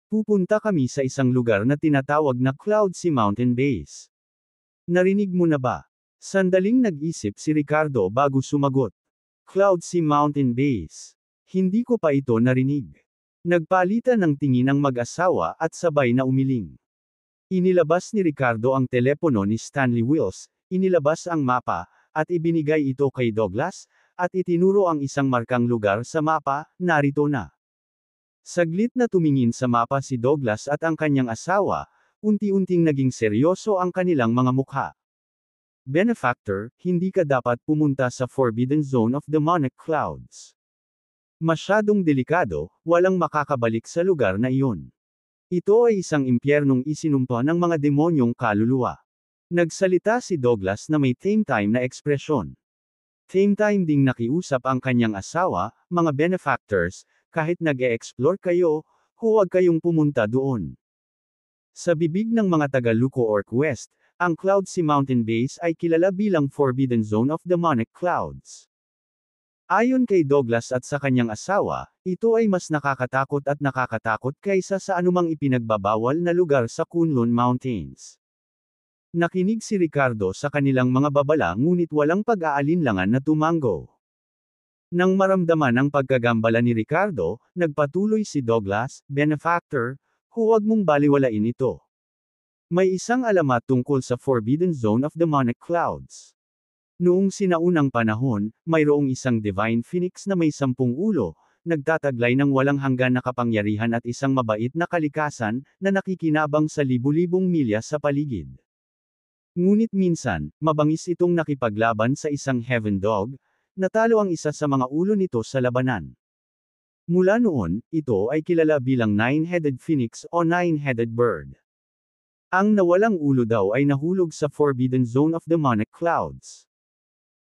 Pupunta kami sa isang lugar na tinatawag na Cloudsea Mountain Base. Narinig mo na ba? Sandaling nag-isip si Ricardo bago sumagot. Cloudsea Mountain Base. Hindi ko pa ito narinig. Nagpalitan ng tingin ang mag-asawa at sabay na umiling. Inilabas ni Ricardo ang telepono ni Stanley Wills, inilabas ang mapa, at ibinigay ito kay Douglas, at itinuro ang isang markang lugar sa mapa, narito na. Saglit na tumingin sa mapa si Douglas at ang kanyang asawa, unti-unting naging seryoso ang kanilang mga mukha. Benefactor, hindi ka dapat pumunta sa Forbidden Zone of Demonic Clouds. Masyadong delikado, walang makakabalik sa lugar na iyon. Ito ay isang impyernong isinumpa ng mga demonyong kaluluwa. Nagsalita si Douglas na may tame time na ekspresyon. Tame time ding nakiusap ang kanyang asawa, mga benefactors, kahit nag-e-explore kayo, huwag kayong pumunta doon. Sa bibig ng mga taga-Lucoor Quest, ang Cloudsea Mountain Base ay kilala bilang Forbidden Zone of Demonic Clouds. Ayon kay Douglas at sa kanyang asawa, ito ay mas nakakatakot at nakakatakot kaysa sa anumang ipinagbabawal na lugar sa Kunlun Mountains. Nakinig si Ricardo sa kanilang mga babala ngunit walang pag-aalinlangan na tumango. Nang maramdaman ang pagkagambala ni Ricardo, nagpatuloy si Douglas, benefactor, huwag mong baliwalain ito. May isang alamat tungkol sa Forbidden Zone of Demonic Clouds. Noong sinaunang panahon, mayroong isang divine phoenix na may 10 ulo, nagtataglay ng walang hanggan na kapangyarihan at isang mabait na kalikasan, na nakikinabang sa libu-libong milya sa paligid. Ngunit minsan, mabangis itong nakipaglaban sa isang heaven dog, natalo ang isa sa mga ulo nito sa labanan. Mula noon, ito ay kilala bilang Nine-Headed Phoenix o Nine-Headed Bird. Ang nawalang ulo daw ay nahulog sa Forbidden Zone of Demonic Clouds.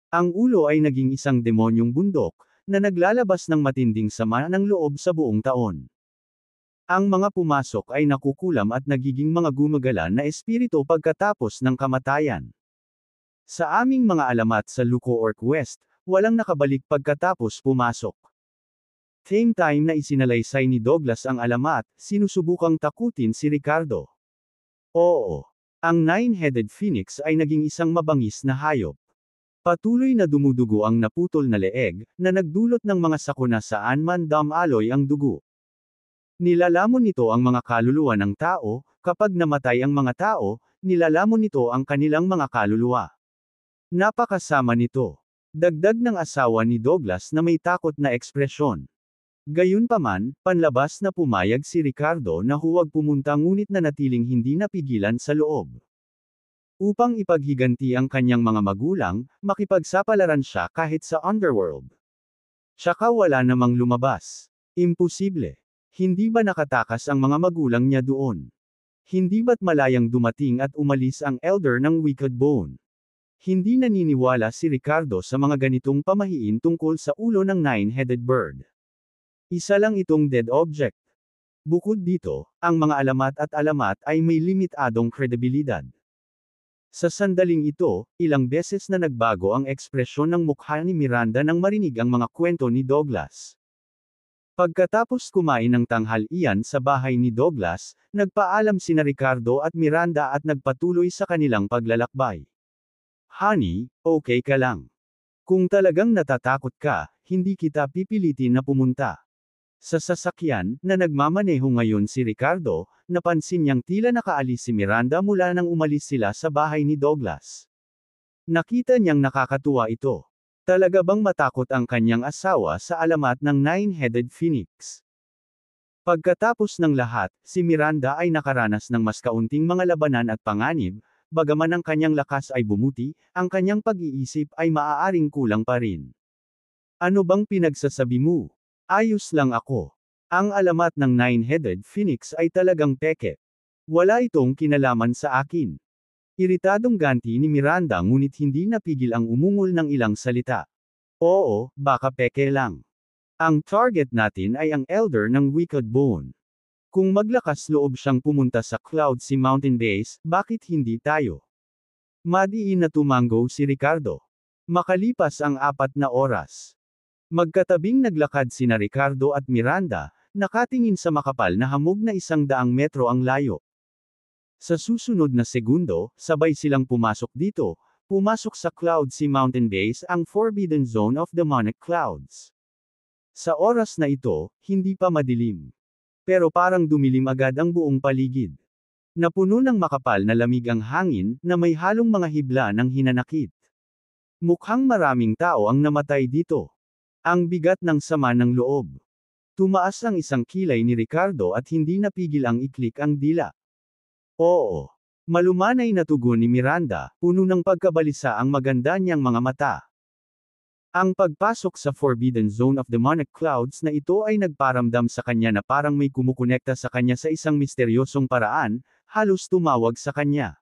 Ang ulo ay naging isang demonyong bundok, na naglalabas ng matinding sama ng loob sa buong taon. Ang mga pumasok ay nakukulam at nagiging mga gumagala na espiritu pagkatapos ng kamatayan. Sa aming mga alamat sa Lucoor Quest, walang nakabalik pagkatapos pumasok. Same time na isinalaysay ni Douglas ang alamat, sinusubukang takutin si Ricardo. Oo. Ang Nine-Headed Phoenix ay naging isang mabangis na hayop. Patuloy na dumudugo ang naputol na leeg, na nagdulot ng mga sakuna saan man dumaloy ang dugo. Nilalamon nito ang mga kaluluwa ng tao, kapag namatay ang mga tao, nilalamon nito ang kanilang mga kaluluwa. Napakasama nito. Dagdag ng asawa ni Douglas na may takot na ekspresyon. Gayunpaman, panlabas na pumayag si Ricardo na huwag pumunta ngunit nanatiling hindi napigilan sa loob. Upang ipaghiganti ang kanyang mga magulang, makipagsapalaran siya kahit sa underworld. Tsaka wala namang lumabas. Imposible. Hindi ba nakatakas ang mga magulang niya doon? Hindi ba't malayang dumating at umalis ang elder ng Wicked Bone? Hindi naniniwala si Ricardo sa mga ganitong pamahiin tungkol sa ulo ng nine-headed bird. Isa lang itong dead object. Bukod dito, ang mga alamat ay may limitadong kredibilidad. Sa sandaling ito, ilang beses na nagbago ang ekspresyon ng mukha ni Miranda nang marinig ang mga kwento ni Douglas. Pagkatapos kumain ng tanghalian sa bahay ni Douglas, nagpaalam sina Ricardo at Miranda at nagpatuloy sa kanilang paglalakbay. Honey, okay ka lang. Kung talagang natatakot ka, hindi kita pipilitin na pumunta. Sa sasakyan, na nagmamaneho ngayon si Ricardo, napansin niyang tila nakaalis si Miranda mula nang umalis sila sa bahay ni Douglas. Nakita niyang nakakatuwa ito. Talaga bang matakot ang kanyang asawa sa alamat ng nine-headed phoenix? Pagkatapos ng lahat, si Miranda ay nakaranas ng mas kaunting mga labanan at panganib, bagaman ang kanyang lakas ay bumuti, ang kanyang pag-iisip ay maaaring kulang pa rin. Ano bang pinagsasabi mo? Ayos lang ako. Ang alamat ng nine-headed phoenix ay talagang peke. Wala itong kinalaman sa akin. Iritadong ganti ni Miranda ngunit hindi napigil ang umungol ng ilang salita. Oo, baka peke lang. Ang target natin ay ang elder ng Wicked Bone. Kung maglakas loob siyang pumunta sa Cloudsea Mountain Base, bakit hindi tayo? Madiin na tumango si Ricardo. Makalipas ang 4 na oras. Magkatabing naglakad sina Ricardo at Miranda, nakatingin sa makapal na hamog na 100 metro ang layo. Sa susunod na segundo, sabay silang pumasok dito, pumasok sa Cloudsea Mountain Base, ang Forbidden Zone of Demonic Clouds. Sa oras na ito, hindi pa madilim. Pero parang dumilim agad ang buong paligid. Napuno ng makapal na lamig ang hangin, na may halong mga hibla ng hinanakit. Mukhang maraming tao ang namatay dito. Ang bigat ng sama ng loob. Tumaas ang isang kilay ni Ricardo at hindi napigil ang iklik ang dila. Oo. Malumanay na tugon ni Miranda, puno ng pagkabalisa ang maganda niyang mga mata. Ang pagpasok sa Forbidden Zone of Demonic Clouds na ito ay nagparamdam sa kanya na parang may kumukonekta sa kanya sa isang misteryosong paraan, halos tumawag sa kanya.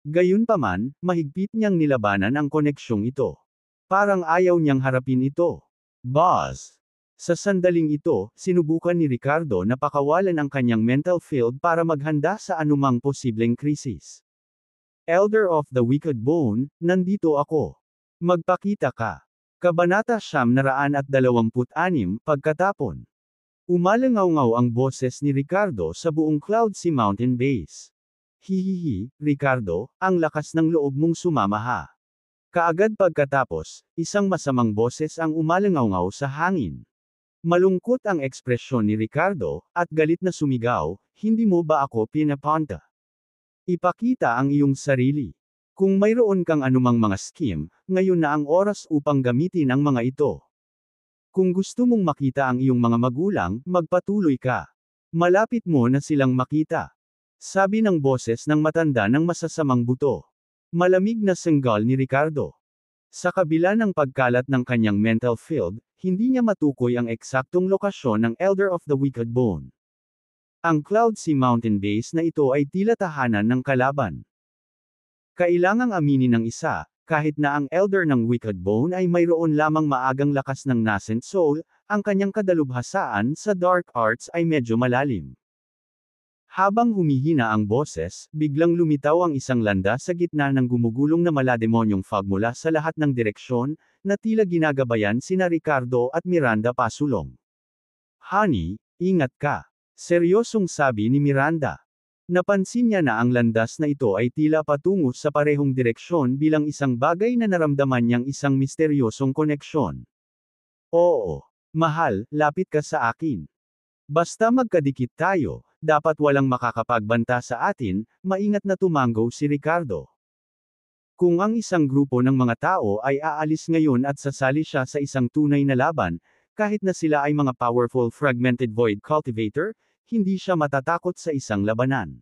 Gayunpaman, mahigpit niyang nilabanan ang koneksyong ito. Parang ayaw niyang harapin ito. Boss! Sa sandaling ito, sinubukan ni Ricardo na pakawalan ang kanyang mental field para maghanda sa anumang posibleng krisis. Elder of the Wicked Bone, nandito ako. Magpakita ka. Kabanata 926, pagkatapon. Umalangaw-ngaw ang boses ni Ricardo sa buong Cloudsea Mountain Base. Hihihi, Ricardo, ang lakas ng loob mong sumama ha. Kaagad pagkatapos, isang masamang boses ang umalangaw-ngaw sa hangin. Malungkot ang ekspresyon ni Ricardo, at galit na sumigaw, hindi mo ba ako pinapunta? Ipakita ang iyong sarili. Kung mayroon kang anumang mga scheme, ngayon na ang oras upang gamitin ang mga ito. Kung gusto mong makita ang iyong mga magulang, magpatuloy ka. Malapit mo na silang makita. Sabi ng boses ng matanda ng masasamang buto. Malamig na senggal ni Ricardo. Sa kabila ng pagkalat ng kanyang mental field, hindi niya matukoy ang eksaktong lokasyon ng Elder of the Wicked Bone. Ang Cloudsea Mountain Base na ito ay tila tahanan ng kalaban. Kailangang aminin ng isa, kahit na ang Elder ng Wicked Bone ay mayroon lamang maagang lakas ng nascent soul, ang kanyang kadalubhasaan sa dark arts ay medyo malalim. Habang humihina ang boses, biglang lumitaw ang isang landa sa gitna ng gumugulong na malademonyong fog mula sa lahat ng direksyon, na tila ginagabayan sina Ricardo at Miranda pasulong. Honey, ingat ka. Seryosong sabi ni Miranda. Napansin niya na ang landas na ito ay tila patungo sa parehong direksyon bilang isang bagay na naramdaman niyang isang misteryosong koneksyon. Oo. Mahal, lapit ka sa akin. Basta magkadikit tayo, dapat walang makakapagbanta sa atin, maingat na tumango si Ricardo. Kung ang isang grupo ng mga tao ay aalis ngayon at sasali siya sa isang tunay na laban, kahit na sila ay mga powerful fragmented void cultivator, hindi siya matatakot sa isang labanan.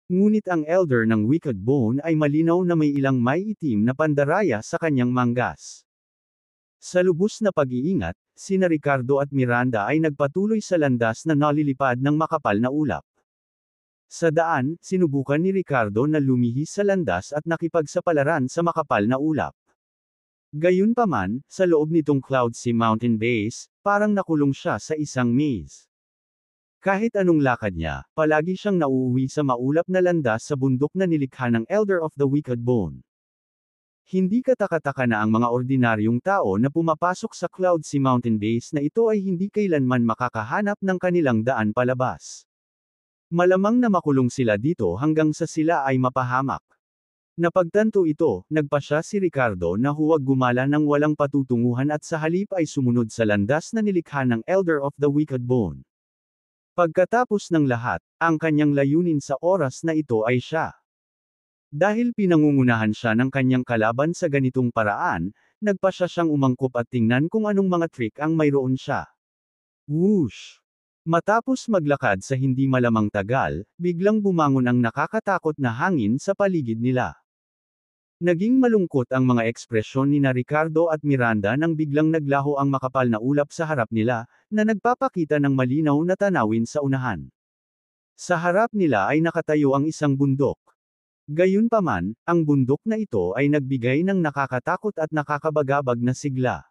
Ngunit ang elder ng Wicked Bone ay malinaw na may ilang may itim na pandaraya sa kanyang manggas. Sa lubos na pag-iingat, sina Ricardo at Miranda ay nagpatuloy sa landas na nalilipad ng makapal na ulap. Sa daan, sinubukan ni Ricardo na lumihis sa landas at nakipagsapalaran sa makapal na ulap. Gayunpaman, sa loob nitong Cloudsea Mountain Base, parang nakulong siya sa isang maze. Kahit anong lakad niya, palagi siyang nauuwi sa maulap na landas sa bundok na nilikha ng Elder of the Wicked Bone. Hindi katakataka na ang mga ordinaryong tao na pumapasok sa Cloudsea Mountain Base na ito ay hindi kailanman makakahanap ng kanilang daan palabas. Malamang na makulong sila dito hanggang sa sila ay mapahamak. Napagtanto ito, nagpasya si Ricardo na huwag gumala ng walang patutunguhan at sa halip ay sumunod sa landas na nilikha ng Elder of the Wicked Bone. Pagkatapos ng lahat, ang kanyang layunin sa oras na ito ay siya. Dahil pinangungunahan siya ng kanyang kalaban sa ganitong paraan, nagpasya siyang umangkop at tingnan kung anong mga trick ang mayroon siya. Whoosh! Matapos maglakad sa hindi malamang tagal, biglang bumangon ang nakakatakot na hangin sa paligid nila. Naging malungkot ang mga ekspresyon ni Ricardo at Miranda nang biglang naglaho ang makapal na ulap sa harap nila, na nagpapakita ng malinaw na tanawin sa unahan. Sa harap nila ay nakatayo ang isang bundok. Gayunpaman, ang bundok na ito ay nagbigay ng nakakatakot at nakakabagabag na sigla.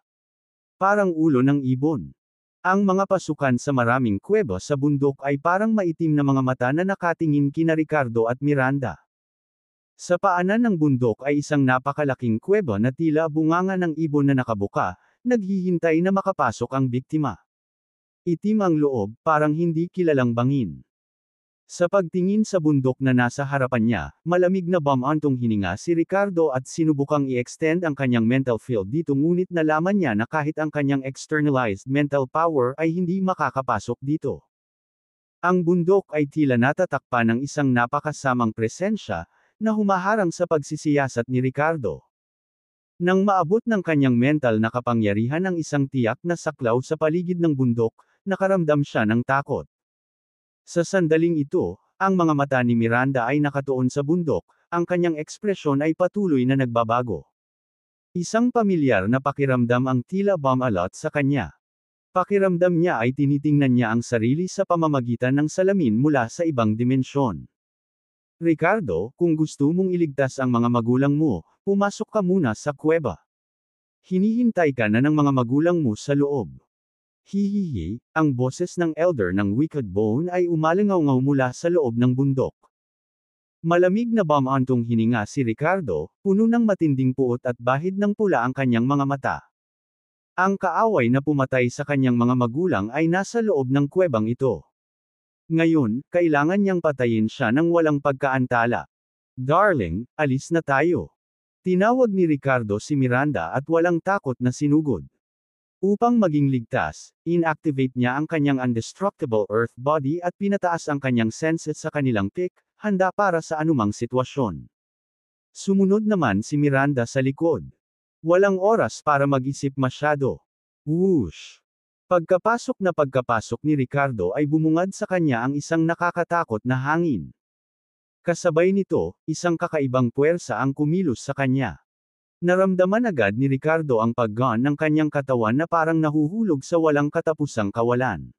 Parang ulo ng ibon. Ang mga pasukan sa maraming kuweba sa bundok ay parang maitim na mga mata na nakatingin kina Ricardo at Miranda. Sa paanan ng bundok ay isang napakalaking kuweba na tila bunganga ng ibon na nakabuka, naghihintay na makapasok ang biktima. Itim ang loob, parang hindi kilalang bangin. Sa pagtingin sa bundok na nasa harapan niya, malamig na bumantong hininga si Ricardo at sinubukang i-extend ang kanyang mental field dito ngunit nalaman niya na kahit ang kanyang externalized mental power ay hindi makakapasok dito. Ang bundok ay tila natatakpan ng isang napakasamang presensya, na humaharang sa pagsisiyasat ni Ricardo. Nang maabot ng kanyang mental na kapangyarihan ang isang tiyak na saklaw sa paligid ng bundok, nakaramdam siya ng takot. Sa sandaling ito, ang mga mata ni Miranda ay nakatuon sa bundok, ang kanyang ekspresyon ay patuloy na nagbabago. Isang pamilyar na pakiramdam ang tila bumalot sa kanya. Pakiramdam niya ay tinitingnan niya ang sarili sa pamamagitan ng salamin mula sa ibang dimensyon. Ricardo, kung gusto mong iligtas ang mga magulang mo, pumasok ka muna sa kuweba. Hinihintay ka na ng mga magulang mo sa loob. Hihihi, ang boses ng elder ng Wicked Bone ay umalingaw-ngaw mula sa loob ng bundok. Malamig na bumantong hininga si Ricardo, puno ng matinding puot at bahid ng pula ang kanyang mga mata. Ang kaaway na pumatay sa kanyang mga magulang ay nasa loob ng kuwebang ito. Ngayon, kailangan niyang patayin siya ng walang pagkaantala. Darling, alis na tayo. Tinawag ni Ricardo si Miranda at walang takot na sinugod. Upang maging ligtas, inactivate niya ang kanyang indestructible earth body at pinataas ang kanyang senses sa kanilang peak, handa para sa anumang sitwasyon. Sumunod naman si Miranda sa likod. Walang oras para mag-isip masyado. Whoosh! Pagkapasok ni Ricardo ay bumungad sa kanya ang isang nakakatakot na hangin. Kasabay nito, isang kakaibang puwersa ang kumilos sa kanya. Naramdaman agad ni Ricardo ang paggaan ng kanyang katawan na parang nahuhulog sa walang katapusang kawalan.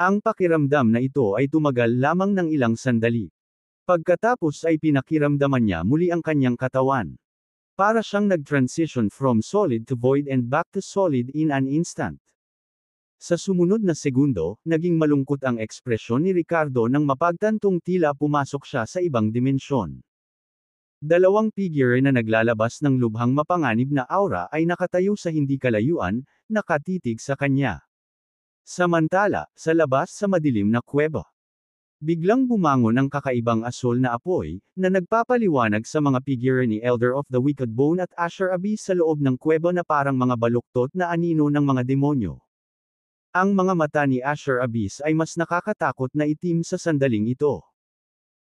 Ang pakiramdam na ito ay tumagal lamang ng ilang sandali. Pagkatapos ay pinakiramdaman niya muli ang kanyang katawan. Para siyang nag-transition from solid to void and back to solid in an instant. Sa sumunod na segundo, naging malungkot ang ekspresyon ni Ricardo nang mapagtantong tila pumasok siya sa ibang dimensyon. Dalawang figure na naglalabas ng lubhang mapanganib na aura ay nakatayo sa hindi kalayuan, nakatitig sa kanya. Samantala, sa labas sa madilim na kuweba. Biglang bumangon ang kakaibang asol na apoy, na nagpapaliwanag sa mga figure ni Elder of the Wicked Bone at Asher Abyss sa loob ng kuweba na parang mga baluktot na anino ng mga demonyo. Ang mga mata ni Asher Abyss ay mas nakakatakot na itim sa sandaling ito.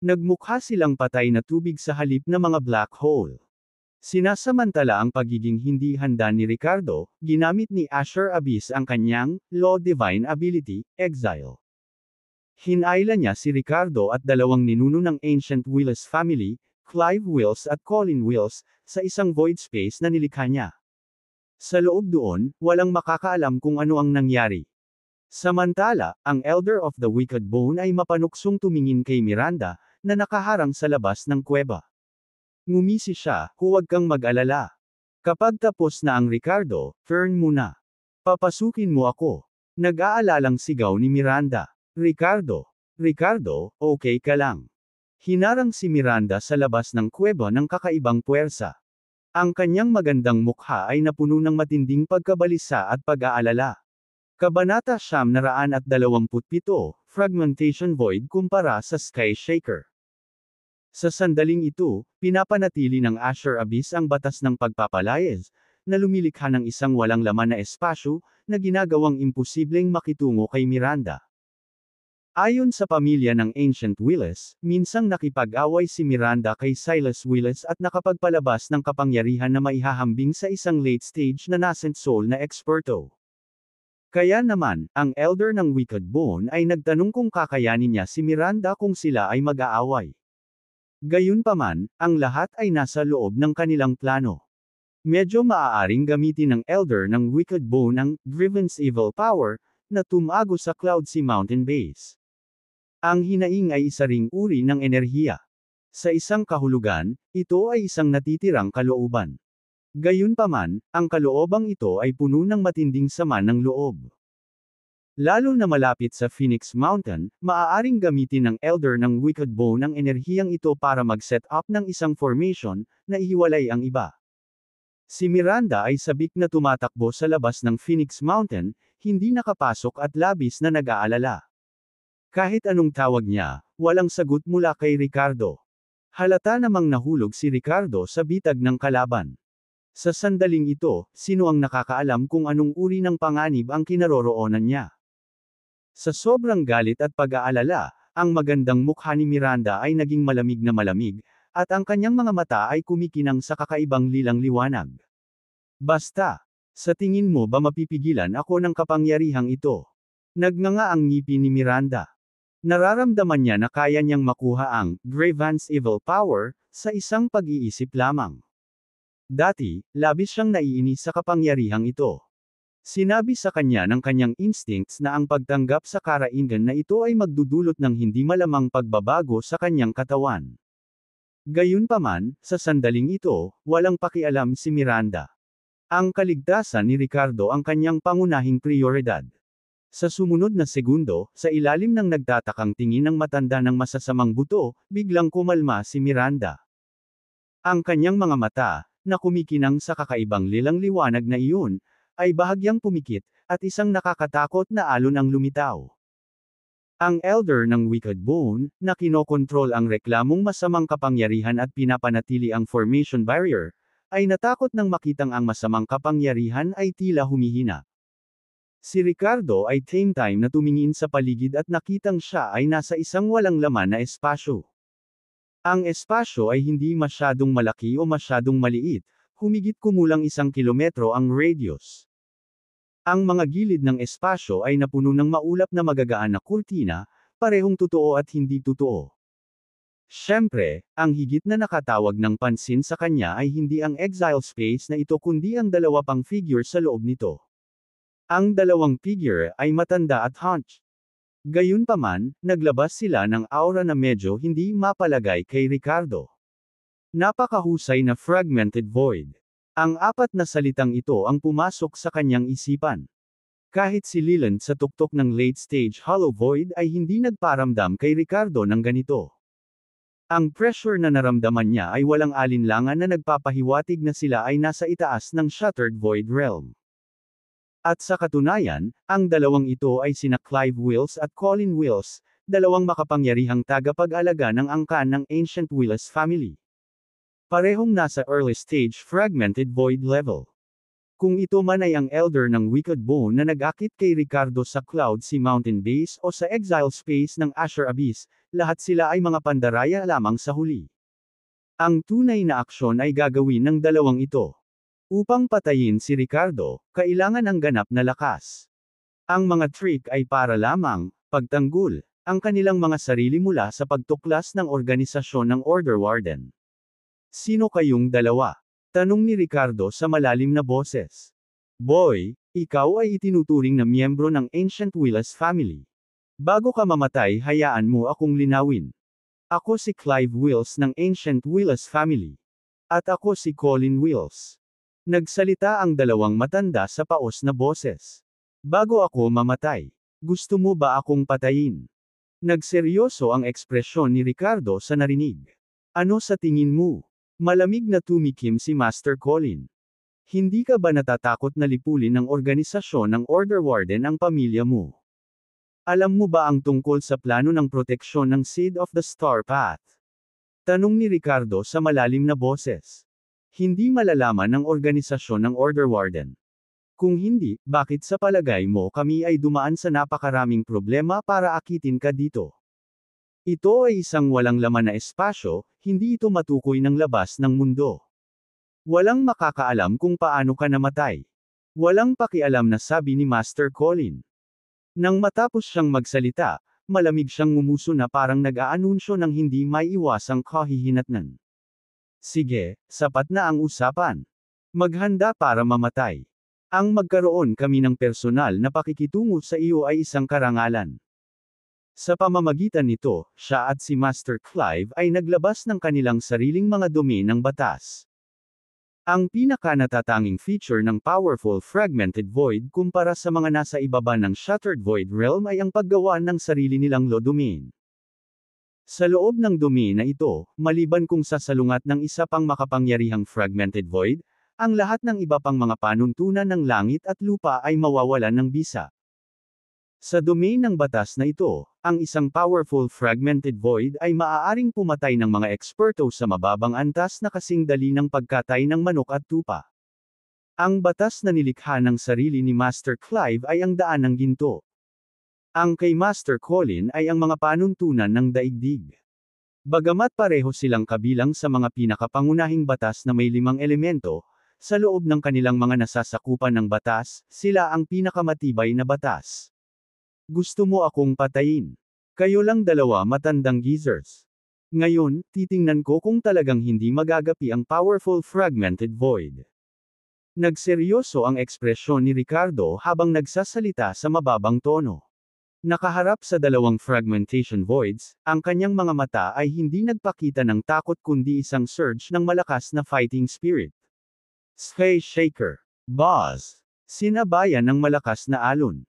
Nagmukha silang patay na tubig sa halip na mga black hole. Sinasamantala ang pagiging hindi handa ni Ricardo, ginamit ni Asher Abyss ang kanyang Law Divine Ability, Exile. Hinayla niya si Ricardo at dalawang ninuno ng Ancient Willis family, Clive Wills at Colin Wills, sa isang void space na nilikha niya. Sa loob doon, walang makakaalam kung ano ang nangyari. Samantala, ang Elder of the Wicked Bone ay mapanuksong tumingin kay Miranda, na nakaharang sa labas ng kuweba. Ngumisi siya, huwag kang mag-alala. Kapag tapos na ang Ricardo, turn muna. Papasukin mo ako. Nag-aalalang sigaw ni Miranda. Ricardo, okay ka lang. Hinarang si Miranda sa labas ng kuweba ng kakaibang puwersa. Ang kanyang magandang mukha ay napuno ng matinding pagkabalisa at pag-aalala. Kabanata 927, Fragmentation Void kumpara sa Sky Shaker. Sa sandaling ito, pinapanatili ng Asher Abyss ang batas ng pagpapalayas, na lumilikha ng isang walang laman na espasyo, na ginagawang imposibleng makitungo kay Miranda. Ayon sa pamilya ng Ancient Willis, minsang nakipag-away si Miranda kay Silas Willis at nakapagpalabas ng kapangyarihan na maihahambing sa isang late-stage na nascent soul na eksperto. Kaya naman, ang Elder ng Wicked Bone ay nagtanong kung kakayanin niya si Miranda kung sila ay mag-aaway. Gayunpaman, ang lahat ay nasa loob ng kanilang plano. Medyo maaaring gamitin ng Elder ng Wicked Bone ang Driven's Evil Power, na tumago sa Cloudsea Mountain Base. Ang hinaing ay isa ring uri ng enerhiya. Sa isang kahulugan, ito ay isang natitirang kalooban. Gayunpaman, ang kaloobang ito ay puno ng matinding sama ng loob. Lalo na malapit sa Phoenix Mountain, maaaring gamitin ng Elder ng Wicked Bone ang enerhiyang ito para mag-set up ng isang formation, na ihiwalay ang iba. Si Miranda ay sabik na tumatakbo sa labas ng Phoenix Mountain, hindi nakapasok at labis na nag-aalala. Kahit anong tawag niya, walang sagot mula kay Ricardo. Halata namang nahulog si Ricardo sa bitag ng kalaban. Sa sandaling ito, sino ang nakakaalam kung anong uri ng panganib ang kinaroroonan niya? Sa sobrang galit at pag-aalala, ang magandang mukha ni Miranda ay naging malamig na malamig, at ang kanyang mga mata ay kumikinang sa kakaibang lilang liwanag. Basta, sa tingin mo ba mapipigilan ako ng kapangyarihang ito? Nagnganga ang ngipin ni Miranda. Nararamdaman niya na kaya niyang makuha ang Driven's Evil Power sa isang pag-iisip lamang. Dati, labis siyang naiinis sa kapangyarihang ito. Sinabi sa kanya ng kanyang instincts na ang pagtanggap sa karaingan na ito ay magdudulot ng hindi malamang pagbabago sa kanyang katawan. Gayunpaman, sa sandaling ito, walang pakialam si Miranda. Ang kaligtasan ni Ricardo ang kanyang pangunahing prioridad. Sa sumunod na segundo, sa ilalim ng nagtatakang tingin ng matanda ng masasamang buto, biglang kumalma si Miranda. Ang kanyang mga mata, na kumikinang sa kakaibang lilang liwanag na iyon, ay bahagyang pumikit, at isang nakakatakot na alon ang lumitaw. Ang Elder ng Wicked Bone, na kinokontrol ang reklamong masamang kapangyarihan at pinapanatili ang formation barrier, ay natakot nang makitang ang masamang kapangyarihan ay tila humihina. Si Ricardo ay same time na tumingin sa paligid at nakitang siya ay nasa isang walang laman na espasyo. Ang espasyo ay hindi masyadong malaki o masyadong maliit, humigit kumulang 1 kilometro ang radius. Ang mga gilid ng espasyo ay napuno ng maulap na magagaan na kurtina, parehong totoo at hindi totoo. Siyempre, ang higit na nakatawag ng pansin sa kanya ay hindi ang exile space na ito kundi ang dalawa pang figure sa loob nito. Ang dalawang figure ay matanda at hunch. Gayunpaman, naglabas sila ng aura na medyo hindi mapalagay kay Ricardo. Napakahusay na fragmented void. Ang 4 na salitang ito ang pumasok sa kanyang isipan. Kahit si Leland sa tuktok ng late-stage hollow void ay hindi nagparamdam kay Ricardo ng ganito. Ang pressure na naramdaman niya ay walang alinlangan na nagpapahiwatig na sila ay nasa itaas ng shattered void realm. At sa katunayan, ang dalawang ito ay sina Clive Wills at Colin Wills, dalawang makapangyarihang tagapag-alaga ng angkan ng Ancient Willis family. Parehong nasa early stage fragmented void level. Kung ito man ay ang Elder ng Wicked Bone na nag-akit kay Ricardo sa Cloudsea Mountain Base o sa exile space ng Asher Abyss, lahat sila ay mga pandaraya lamang sa huli. Ang tunay na aksyon ay gagawin ng dalawang ito. Upang patayin si Ricardo, kailangan ang ganap na lakas. Ang mga trick ay para lamang, pagtanggol, ang kanilang mga sarili mula sa pagtuklas ng organisasyon ng Order Warden. Sino kayong dalawa? Tanong ni Ricardo sa malalim na boses. Boy, ikaw ay itinuturing na miyembro ng Ancient Willis family. Bago ka mamatay, hayaan mo akong linawin. Ako si Clive Wills ng Ancient Willis family. At ako si Colin Wills. Nagsalita ang dalawang matanda sa paos na boses. Bago ako mamatay, gusto mo ba akong patayin? Nagseryoso ang ekspresyon ni Ricardo sa narinig. Ano sa tingin mo? Malamig na tumikim si Master Colin. Hindi ka ba natatakot na lipulin ng organisasyon ng Order Warden ang pamilya mo? Alam mo ba ang tungkol sa plano ng proteksyon ng Seed of the Star Path? Tanong ni Ricardo sa malalim na boses. Hindi malalaman ng organisasyon ng Order Warden. Kung hindi, bakit sa palagay mo kami ay dumaan sa napakaraming problema para akitin ka dito? Ito ay isang walang laman na espasyo, hindi ito matukoy ng labas ng mundo. Walang makakaalam kung paano ka namatay. Walang pakialam na sabi ni Master Colin. Nang matapos siyang magsalita, malamig siyang ngumuso na parang nag-aanunsyo ng hindi maiiwasang kahihinatnan. Sige, sapat na ang usapan. Maghanda para mamatay. Ang magkaroon kami ng personal na pakikitungo sa iyo ay isang karangalan. Sa pamamagitan nito, siya at si Master Clive ay naglabas ng kanilang sariling mga dumi ng batas. Ang pinaka-natatanging feature ng Powerful Fragmented Void kumpara sa mga nasa ibaba ng Shattered Void Realm ay ang paggawa ng sarili nilang law domain. Sa loob ng domain na ito, maliban kung sa salungat ng isa pang makapangyarihang Fragmented Void, ang lahat ng iba pang mga panuntunan ng langit at lupa ay mawawalan ng bisa. Sa domain ng batas na ito, ang isang powerful fragmented void ay maaaring pumatay ng mga eksperto sa mababang antas na kasing dali ng pagkatay ng manok at tupa. Ang batas na nilikha ng sarili ni Master Clive ay ang daan ng ginto. Ang kay Master Colin ay ang mga panuntunan ng daigdig. Bagamat pareho silang kabilang sa mga pinakapangunahing batas na may 5 elemento, sa loob ng kanilang mga nasasakupan ng batas, sila ang pinakamatibay na batas. Gusto mo akong patayin? Kayo lang dalawa matandang geezers. Ngayon, titingnan ko kung talagang hindi magagapi ang powerful fragmented void. Nagseryoso ang ekspresyon ni Ricardo habang nagsasalita sa mababang tono. Nakaharap sa dalawang fragmentation voids, ang kanyang mga mata ay hindi nagpakita ng takot kundi isang surge ng malakas na fighting spirit. Space Shaker. Buzz. Sinabayan ng malakas na alon.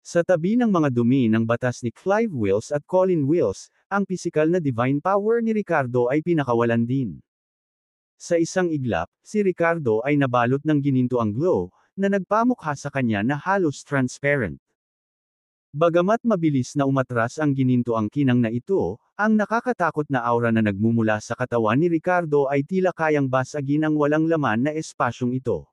Sa tabi ng mga dumi ng batas ni Clive Wills at Colin Wills, ang pisikal na divine power ni Ricardo ay pinakawalan din. Sa isang iglap, si Ricardo ay nabalot ng gininto ang glow, na nagpamukha sa kanya na halos transparent. Bagamat mabilis na umatras ang gininto ang kinang na ito, ang nakakatakot na aura na nagmumula sa katawan ni Ricardo ay tila kayang basagin ang walang laman na espasyong ito.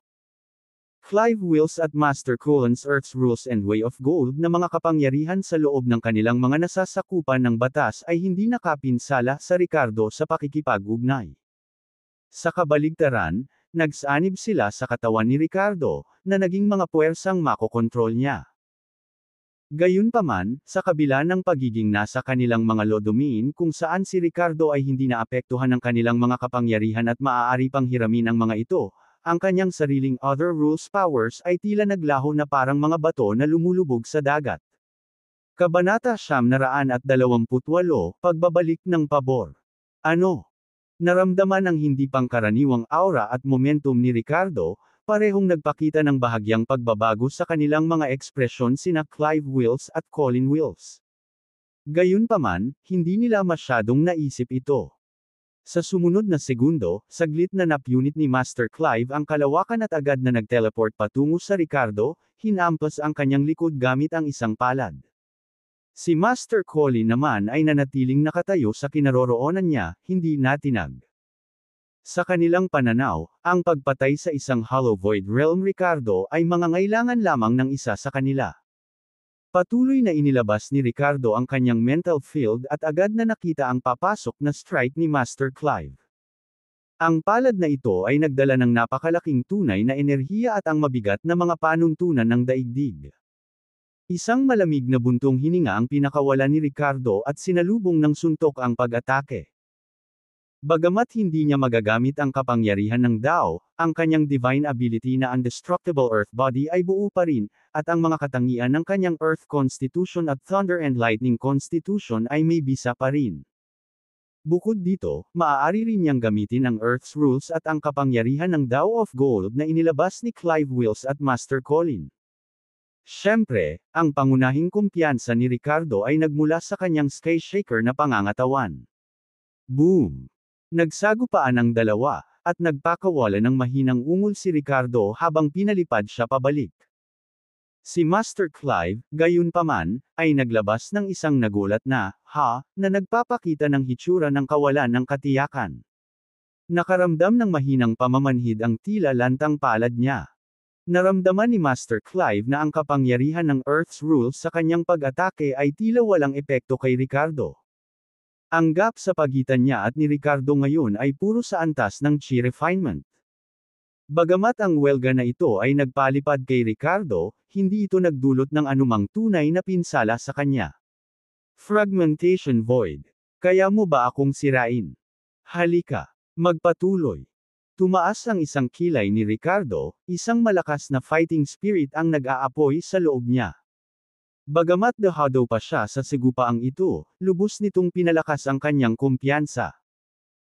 Clive Wills at Master Colin's Earth's Rules and Way of Gold na mga kapangyarihan sa loob ng kanilang mga nasasakupan ng batas ay hindi nakapinsala sa Ricardo sa pakikipag-ugnay. Sa kabaligtaran, nagsanib sila sa katawan ni Ricardo, na naging mga puwersang makokontrol niya. Gayunpaman, sa kabila ng pagiging nasa kanilang mga lodomin kung saan si Ricardo ay hindi naapektuhan ng kanilang mga kapangyarihan at maaari pang hiramin ang mga ito, ang kanyang sariling other rules powers ay tila naglaho na parang mga bato na lumulubog sa dagat. Kabanata 928, Pagbabalik ng Pabor. Ano? Naramdaman ang hindi pangkaraniwang aura at momentum ni Ricardo, parehong nagpakita ng bahagyang pagbabago sa kanilang mga ekspresyon sina Clive Wills at Colin Wills. Gayunpaman, hindi nila masyadong naisip ito. Sa sumunod na segundo, saglit na napunit ni Master Clive ang kalawakan at agad na nag-teleport patungo sa Ricardo, hinampas ang kanyang likod gamit ang isang palad. Si Master Colin naman ay nanatiling nakatayo sa kinaroroonan niya, hindi natinag. Sa kanilang pananaw, ang pagpatay sa isang Hollow Void Realm Ricardo ay mangangailangan lamang ng isa sa kanila. Patuloy na inilabas ni Ricardo ang kanyang mental field at agad na nakita ang papasok na strike ni Master Clive. Ang palad na ito ay nagdala ng napakalaking tunay na enerhiya at ang mabigat na mga panuntunan ng daigdig. Isang malamig na buntong hininga ang pinakawalan ni Ricardo at sinalubong ng suntok ang pag-atake. Bagamat hindi niya magagamit ang kapangyarihan ng Dao, ang kanyang divine ability na Indestructible Earth Body ay buo pa rin, at ang mga katangian ng kanyang Earth Constitution at Thunder and Lightning Constitution ay may bisa pa rin. Bukod dito, maaari rin niyang gamitin ang Earth's rules at ang kapangyarihan ng Dao of Gold na inilabas ni Clive Wills at Master Colin. Siyempre, ang pangunahing kumpiyansa ni Ricardo ay nagmula sa kanyang Sky Shaker na pangangatawan. Boom! Nagsagupaan ang dalawa, at nagpakawala ng mahinang ungol si Ricardo habang pinalipad siya pabalik. Si Master Clive, gayunpaman, ay naglabas ng isang nagulat na nagpapakita ng hitsura ng kawalan ng katiyakan. Nakaramdam ng mahinang pamamanhid ang tila lantang palad niya. Naramdaman ni Master Clive na ang kapangyarihan ng Earth's rules sa kanyang pag-atake ay tila walang epekto kay Ricardo. Ang gap sa pagitan niya at ni Ricardo ngayon ay puro sa antas ng chi refinement. Bagamat ang welga na ito ay nagpalipad kay Ricardo, hindi ito nagdulot ng anumang tunay na pinsala sa kanya. Fragmentation Void. Kaya mo ba akong sirain? Halika. Magpatuloy. Tumaas ang isang kilay ni Ricardo, isang malakas na fighting spirit ang nag-aapoy sa loob niya. Bagamat dehado pa siya sa sigupaang ito, lubos nitong pinalakas ang kanyang kumpiyansa.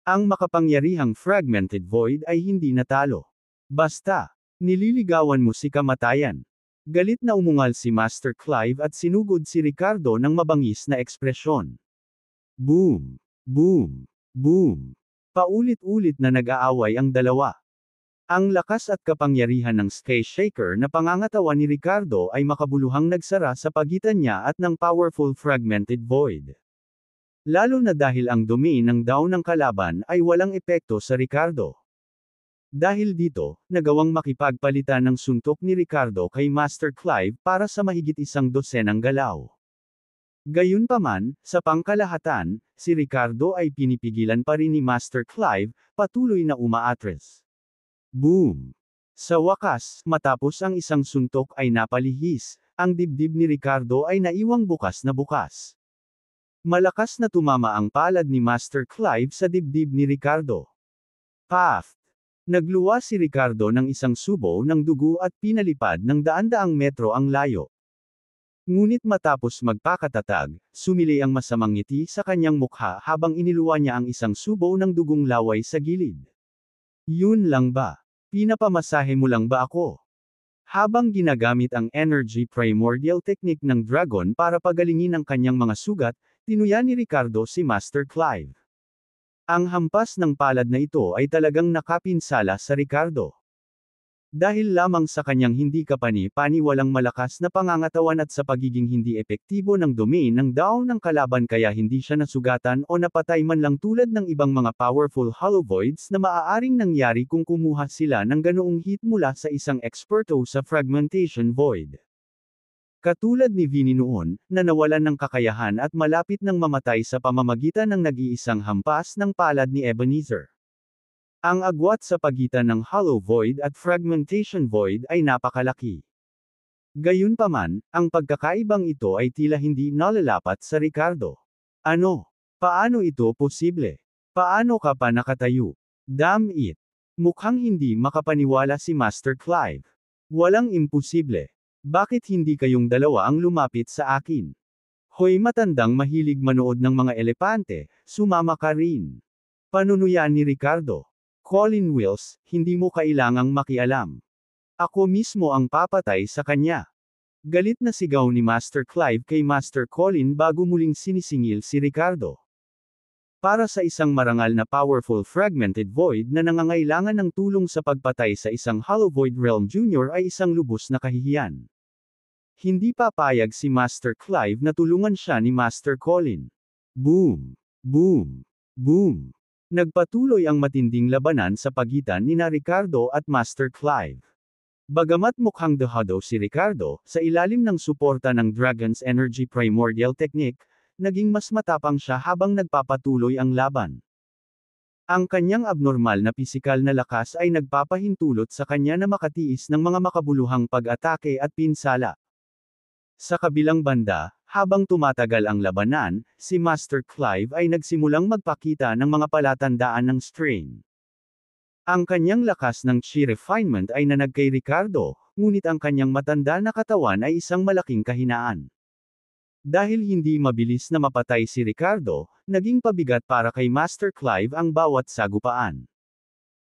Ang makapangyarihang Fragmented Void ay hindi natalo. Basta, nililigawan mo si kamatayan. Galit na umungal si Master Clive at sinugod si Ricardo ng mabangis na ekspresyon. Boom! Boom! Boom! Paulit-ulit na nag-aaway ang dalawa. Ang lakas at kapangyarihan ng Sky Shaker na pangangatawan ni Ricardo ay makabuluhang nagsara sa pagitan niya at ng powerful Fragmented Void. Lalo na dahil ang domain ng Dao ng kalaban ay walang epekto sa Ricardo. Dahil dito, nagawang makipagpalitan ng suntok ni Ricardo kay Master Clive para sa mahigit 100 galaw. Gayunpaman, sa pangkalahatan, si Ricardo ay pinipigilan pa rin ni Master Clive, patuloy na umaatras. Boom! Sa wakas, matapos ang isang suntok ay napalihis, ang dibdib ni Ricardo ay naiwang bukas na bukas. Malakas na tumama ang palad ni Master Clive sa dibdib ni Ricardo. Paft! Nagluwa si Ricardo ng isang subo ng dugo at pinalipad ng daan-daang metro ang layo. Ngunit matapos magpakatatag, sumili ang masamang ngiti sa kanyang mukha habang iniluwa niya ang isang subo ng dugong laway sa gilid. Yun lang ba? Pinapamasahe mo lang ba ako? Habang ginagamit ang Energy Primordial Technique ng Dragon para pagalingin ang kanyang mga sugat, tinuya ni Ricardo si Master Clive. Ang hampas ng palad na ito ay talagang nakapinsala sa Ricardo. Dahil lamang sa kanyang hindi kapani-paniwalang malakas na pangangatawan at sa pagiging hindi epektibo ng domain ng Dao ng kalaban kaya hindi siya nasugatan o napatay man lang tulad ng ibang mga powerful Hollow Voids na maaaring nangyari kung kumuha sila ng ganoong hit mula sa isang eksperto sa Fragmentation Void. Katulad ni Vinny noon, na nawalan ng kakayahan at malapit ng mamatay sa pamamagitan ng nag-iisang hampas ng palad ni Ebenezer. Ang agwat sa pagitan ng Hollow Void at Fragmentation Void ay napakalaki. Gayunpaman, ang pagkakaibang ito ay tila hindi nalalapat sa Ricardo. Ano? Paano ito posible? Paano ka pa nakatayo? Damn it! Mukhang hindi makapaniwala si Master Clive. Walang imposible. Bakit hindi kayong dalawa ang lumapit sa akin? Hoy matandang mahilig manood ng mga elepante, sumama ka rin. Panunuyan ni Ricardo. Colin Wills, hindi mo kailangang makialam. Ako mismo ang papatay sa kanya. Galit na sigaw ni Master Clive kay Master Colin bago muling sinisingil si Ricardo. Para sa isang marangal na powerful Fragmented Void na nangangailangan ng tulong sa pagpatay sa isang Hollow Void Realm Jr. ay isang lubos na kahihiyan. Hindi papayag si Master Clive na tulungan siya ni Master Colin. Boom! Boom! Boom! Nagpatuloy ang matinding labanan sa pagitan nina Ricardo at Master Clive. Bagamat mukhang dehado si Ricardo, sa ilalim ng suporta ng Dragon's Energy Primordial Technique, naging mas matapang siya habang nagpapatuloy ang laban. Ang kanyang abnormal na pisikal na lakas ay nagpapahintulot sa kanya na makatiis ng mga makabuluhang pag-atake at pinsala. Sa kabilang banda, habang tumatagal ang labanan, si Master Clive ay nagsimulang magpakita ng mga palatandaan ng strain. Ang kanyang lakas ng chi refinement ay nanag kay Ricardo, ngunit ang kanyang matanda na katawan ay isang malaking kahinaan. Dahil hindi mabilis na mapatay si Ricardo, naging pabigat para kay Master Clive ang bawat sagupaan.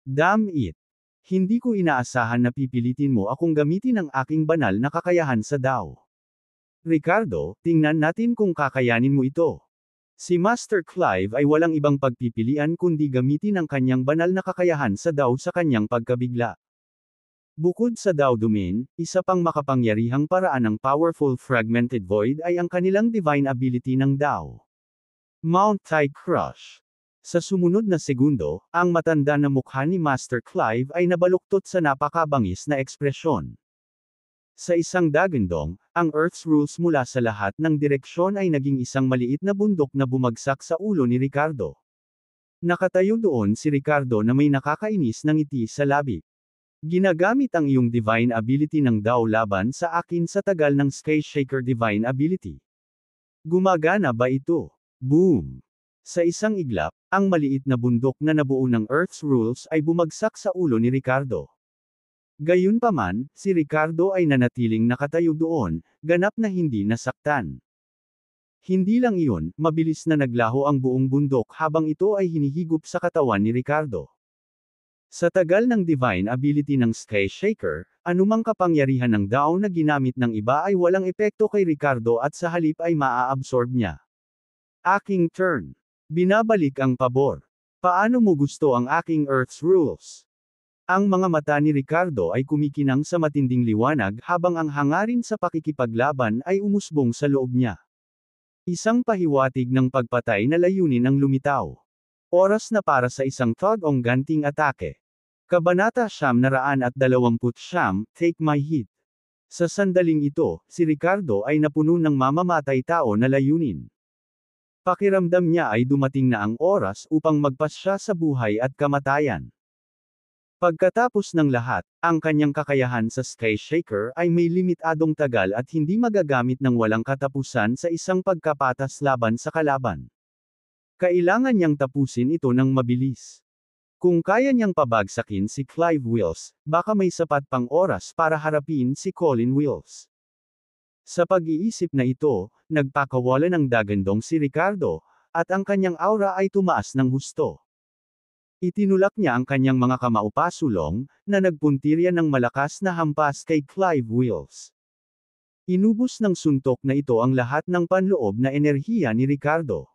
Damn it! Hindi ko inaasahan na pipilitin mo akong gamitin ang aking banal na kakayahan sa Dao. Ricardo, tingnan natin kung kakayanin mo ito. Si Master Clive ay walang ibang pagpipilian kundi gamitin ang kanyang banal na kakayahan sa Dao sa kanyang pagkabigla. Bukod sa Dao Domain, isa pang makapangyarihang paraan ng Powerful Fragmented Void ay ang kanilang divine ability ng Dao. Mount Tai Crush. Sa sumunod na segundo, ang matanda na mukha ni Master Clive ay nabaluktot sa napakabangis na ekspresyon. Sa isang dagandong, ang Earth's rules mula sa lahat ng direksyon ay naging isang maliit na bundok na bumagsak sa ulo ni Ricardo. Nakatayo doon si Ricardo na may nakakainis na ngiti sa labi. Ginagamit ang iyong divine ability ng Dao laban sa akin sa tagal ng Sky Shaker divine ability. Gumagana ba ito? Boom! Sa isang iglap, ang maliit na bundok na nabuo ng Earth's rules ay bumagsak sa ulo ni Ricardo. Gayunpaman, si Ricardo ay nanatiling nakatayo doon, ganap na hindi nasaktan. Hindi lang iyon, mabilis na naglaho ang buong bundok habang ito ay hinihigop sa katawan ni Ricardo. Sa tagal ng divine ability ng Sky Shaker, anumang kapangyarihan ng Dao na ginamit ng iba ay walang epekto kay Ricardo at sa halip ay maa-absorb niya. Aking turn. Binabalik ang pabor. Paano mo gusto ang aking Earth's rules? Ang mga mata ni Ricardo ay kumikinang sa matinding liwanag habang ang hangarin sa pakikipaglaban ay umusbong sa loob niya. Isang pahiwatig ng pagpatay na layunin ang lumitaw. Oras na para sa isang tog-ong ganting atake. Kabanata 929, Take My Hit. Sa sandaling ito, si Ricardo ay napuno ng mamamatay tao na layunin. Pakiramdam niya ay dumating na ang oras upang magpasya sa buhay at kamatayan. Pagkatapos ng lahat, ang kanyang kakayahan sa Sky Shaker ay may limitadong tagal at hindi magagamit ng walang katapusan sa isang pagkapatas laban sa kalaban. Kailangan niyang tapusin ito ng mabilis. Kung kaya niyang pabagsakin si Clive Wills, baka may sapat pang oras para harapin si Colin Wills. Sa pag-iisip na ito, nagpakawala ng dagandong si Ricardo, at ang kanyang aura ay tumaas ng husto. Itinulak niya ang kanyang mga kamaupasulong, na nagpuntirya ng malakas na hampas kay Clive Wills. Inubos ng suntok na ito ang lahat ng panloob na enerhiya ni Ricardo.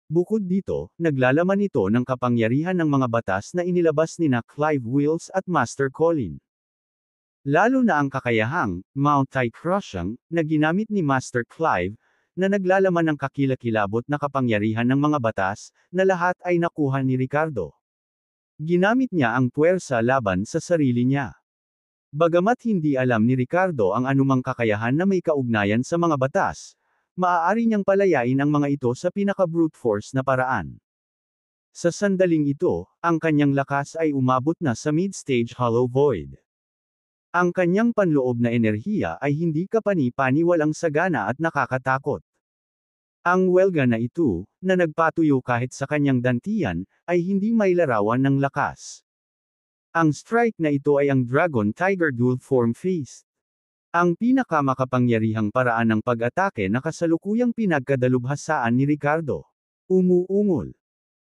Bukod dito, naglalaman ito ng kapangyarihan ng mga batas na inilabas nina Clive Wills at Master Colin. Lalo na ang kakayahang, Mount Tai Crushing, na ginamit ni Master Clive, na naglalaman ng kakilakilabot na kapangyarihan ng mga batas, na lahat ay nakuha ni Ricardo. Ginamit niya ang puwersa laban sa sarili niya. Bagamat hindi alam ni Ricardo ang anumang kakayahan na may kaugnayan sa mga batas, maaari niyang palayain ang mga ito sa pinaka-brute force na paraan. Sa sandaling ito, ang kanyang lakas ay umabot na sa mid-stage hollow void. Ang kanyang panloob na enerhiya ay hindi kapani-paniwalang sagana at nakakatakot. Ang welga na ito, na nagpatuyo kahit sa kanyang dantian, ay hindi may larawan ng lakas. Ang strike na ito ay ang Dragon Tiger Dual Form Fist. Ang pinakamakapangyarihang paraan ng pag-atake na kasalukuyang pinagkadalubhasaan ni Ricardo. Umuungol.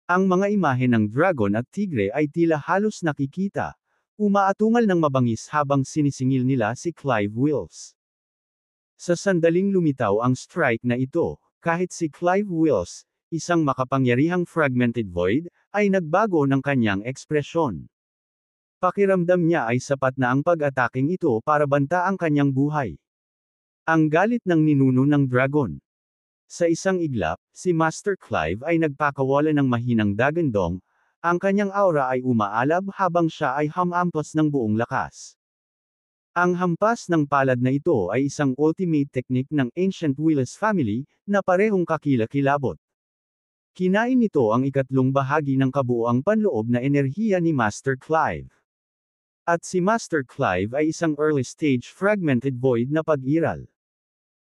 Ang mga imahe ng dragon at tigre ay tila halos nakikita. Umaatungal ng mabangis habang sinisingil nila si Clive Wills. Sa sandaling lumitaw ang strike na ito, kahit si Clive Wills, isang makapangyarihang fragmented void, ay nagbago ng kanyang ekspresyon. Pakiramdam niya ay sapat na ang pag-ataking ito para banta ang kanyang buhay. Ang galit ng ninuno ng dragon. Sa isang iglap, si Master Clive ay nagpakawala ng mahinang dagandong, ang kanyang aura ay umaalab habang siya ay hamampas ng buong lakas. Ang hampas ng palad na ito ay isang ultimate technique ng Ancient Willis family, na parehong kakilakilabot. Kinain nito ang ikatlong bahagi ng kabuuang panloob na enerhiya ni Master Clive. At si Master Clive ay isang early-stage fragmented void na pag-iral.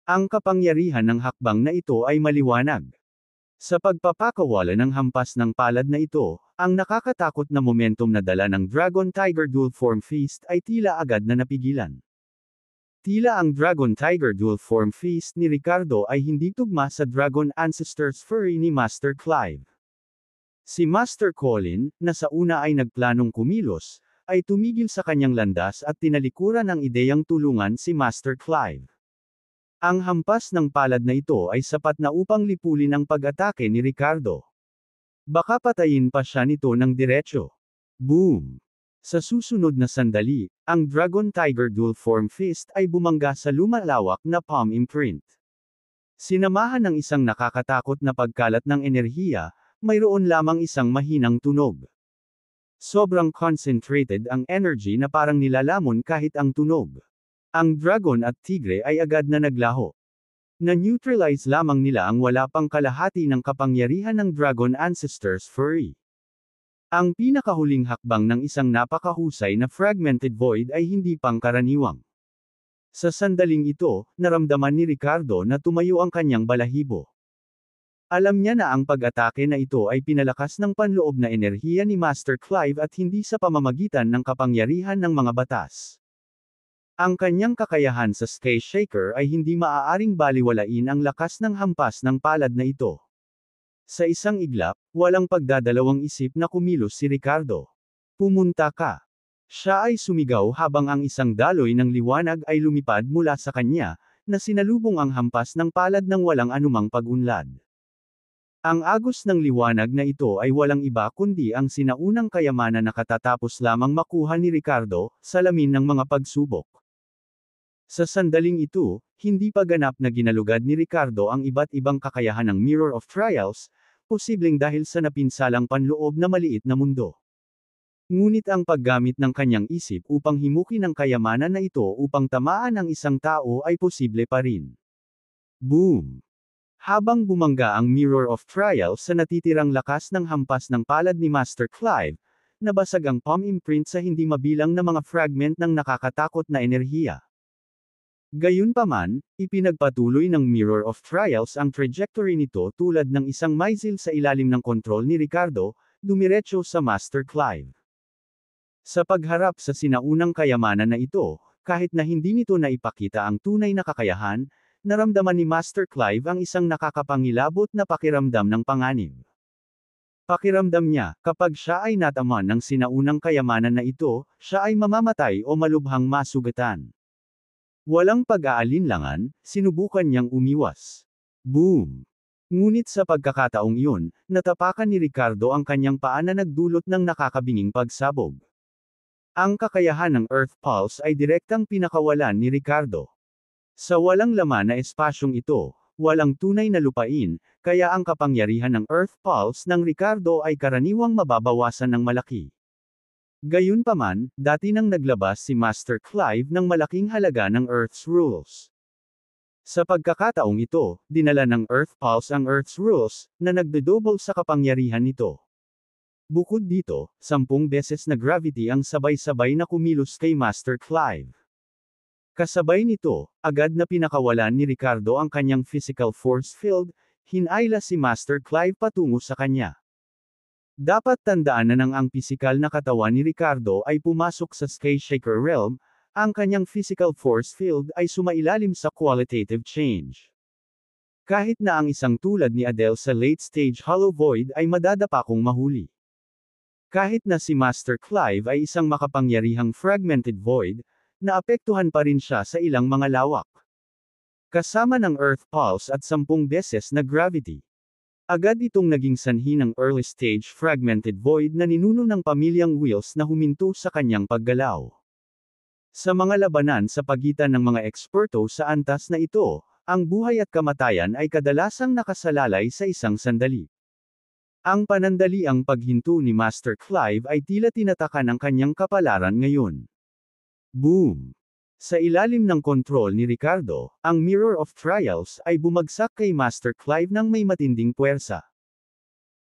Ang kapangyarihan ng hakbang na ito ay maliwanag. Sa pagpapakawala ng hampas ng palad na ito, ang nakakatakot na momentum na dala ng Dragon Tiger Dual Form Feast ay tila agad na napigilan. Tila ang Dragon Tiger Dual Form Feast ni Ricardo ay hindi tugma sa Dragon Ancestors Fury ni Master Clive. Si Master Colin, na sa una ay nagplanong kumilos, ay tumigil sa kanyang landas at tinalikuran ang ideyang tulungan si Master Clive. Ang hampas ng palad na ito ay sapat na upang lipulin ang pag-atake ni Ricardo. Baka patayin pa siya nito ng diretsyo. Boom! Sa susunod na sandali, ang Dragon Tiger Dual Form Fist ay bumangga sa lumalawak na palm imprint. Sinamahan ng isang nakakatakot na pagkalat ng enerhiya, mayroon lamang isang mahinang tunog. Sobrang concentrated ang energy na parang nilalamon kahit ang tunog. Ang dragon at tigre ay agad na naglaho. Na-neutralize lamang nila ang wala pang kalahati ng kapangyarihan ng Dragon Ancestors Fury. Ang pinakahuling hakbang ng isang napakahusay na fragmented void ay hindi pangkaraniwang. Sa sandaling ito, naramdaman ni Ricardo na tumayo ang kanyang balahibo. Alam niya na ang pag-atake na ito ay pinalakas ng panloob na enerhiya ni Master Clive at hindi sa pamamagitan ng kapangyarihan ng mga batas. Ang kanyang kakayahan sa Sky Shaker ay hindi maaaring baliwalain ang lakas ng hampas ng palad na ito. Sa isang iglap, walang pagdadalawang isip na kumilos si Ricardo. Pumunta ka. Siya ay sumigaw habang ang isang daloy ng liwanag ay lumipad mula sa kanya, na sinalubong ang hampas ng palad ng walang anumang pag-unlad. Ang agos ng liwanag na ito ay walang iba kundi ang sinaunang kayamanan na katatapos lamang makuha ni Ricardo, salamin ng mga pagsubok. Sa sandaling ito, hindi pa ganap na ginalugad ni Ricardo ang iba't ibang kakayahan ng Mirror of Trials, posibleng dahil sa napinsalang panloob na maliit na mundo. Ngunit ang paggamit ng kanyang isip upang himukin ang kayamanan na ito upang tamaan ang isang tao ay posible pa rin. Boom! Habang bumangga ang Mirror of Trials sa natitirang lakas ng hampas ng palad ni Master Clive, nabasag ang palm imprint sa hindi mabilang na mga fragment ng nakakatakot na enerhiya. Gayunpaman, ipinagpatuloy ng Mirror of Trials ang trajectory nito tulad ng isang missile sa ilalim ng kontrol ni Ricardo, dumiretso sa Master Clive. Sa pagharap sa sinaunang kayamanan na ito, kahit na hindi nito naipakita ang tunay na kakayahan, naramdaman ni Master Clive ang isang nakakapangilabot na pakiramdam ng panganib. Pakiramdam niya, kapag siya ay nataman ng sinaunang kayamanan na ito, siya ay mamamatay o malubhang masugatan. Walang pag-aalinlangan, sinubukan niyang umiwas. Boom! Ngunit sa pagkakataong iyon, natapakan ni Ricardo ang kanyang paa na nagdulot ng nakakabinging pagsabog. Ang kakayahan ng Earth Pulse ay direktang pinakawalan ni Ricardo. Sa walang laman na espasyong ito, walang tunay na lupain, kaya ang kapangyarihan ng Earth Pulse ng Ricardo ay karaniwang mababawasan ng malaki. Gayunpaman, dati nang naglabas si Master Clive ng malaking halaga ng Earth's Rules. Sa pagkakataong ito, dinala ng Earth Pulse ang Earth's Rules, na nagdodouble sa kapangyarihan nito. Bukod dito, 10 beses na gravity ang sabay-sabay na kumilos kay Master Clive. Kasabay nito, agad na pinakawalan ni Ricardo ang kanyang physical force field, hinayla si Master Clive patungo sa kanya. Dapat tandaan na nang ang pisikal na katawan ni Ricardo ay pumasok sa Sky Shaker realm, ang kanyang physical force field ay sumailalim sa qualitative change. Kahit na ang isang tulad ni Adele sa late-stage Hollow Void ay madadapa kong mahuli. Kahit na si Master Clive ay isang makapangyarihang fragmented void, naapektuhan pa rin siya sa ilang mga lawak. Kasama ng Earth Pulse at 10 beses na gravity. Agad itong naging sanhi ng early-stage fragmented void na ninuno ng pamilyang Wheels na huminto sa kanyang paggalaw. Sa mga labanan sa pagitan ng mga eksperto sa antas na ito, ang buhay at kamatayan ay kadalasang nakasalalay sa isang sandali. Ang panandaliang paghinto ni Master Clive ay tila tinatakan ang kanyang kapalaran ngayon. Boom! Sa ilalim ng kontrol ni Ricardo, ang Mirror of Trials ay bumagsak kay Master Clive ng may matinding puwersa.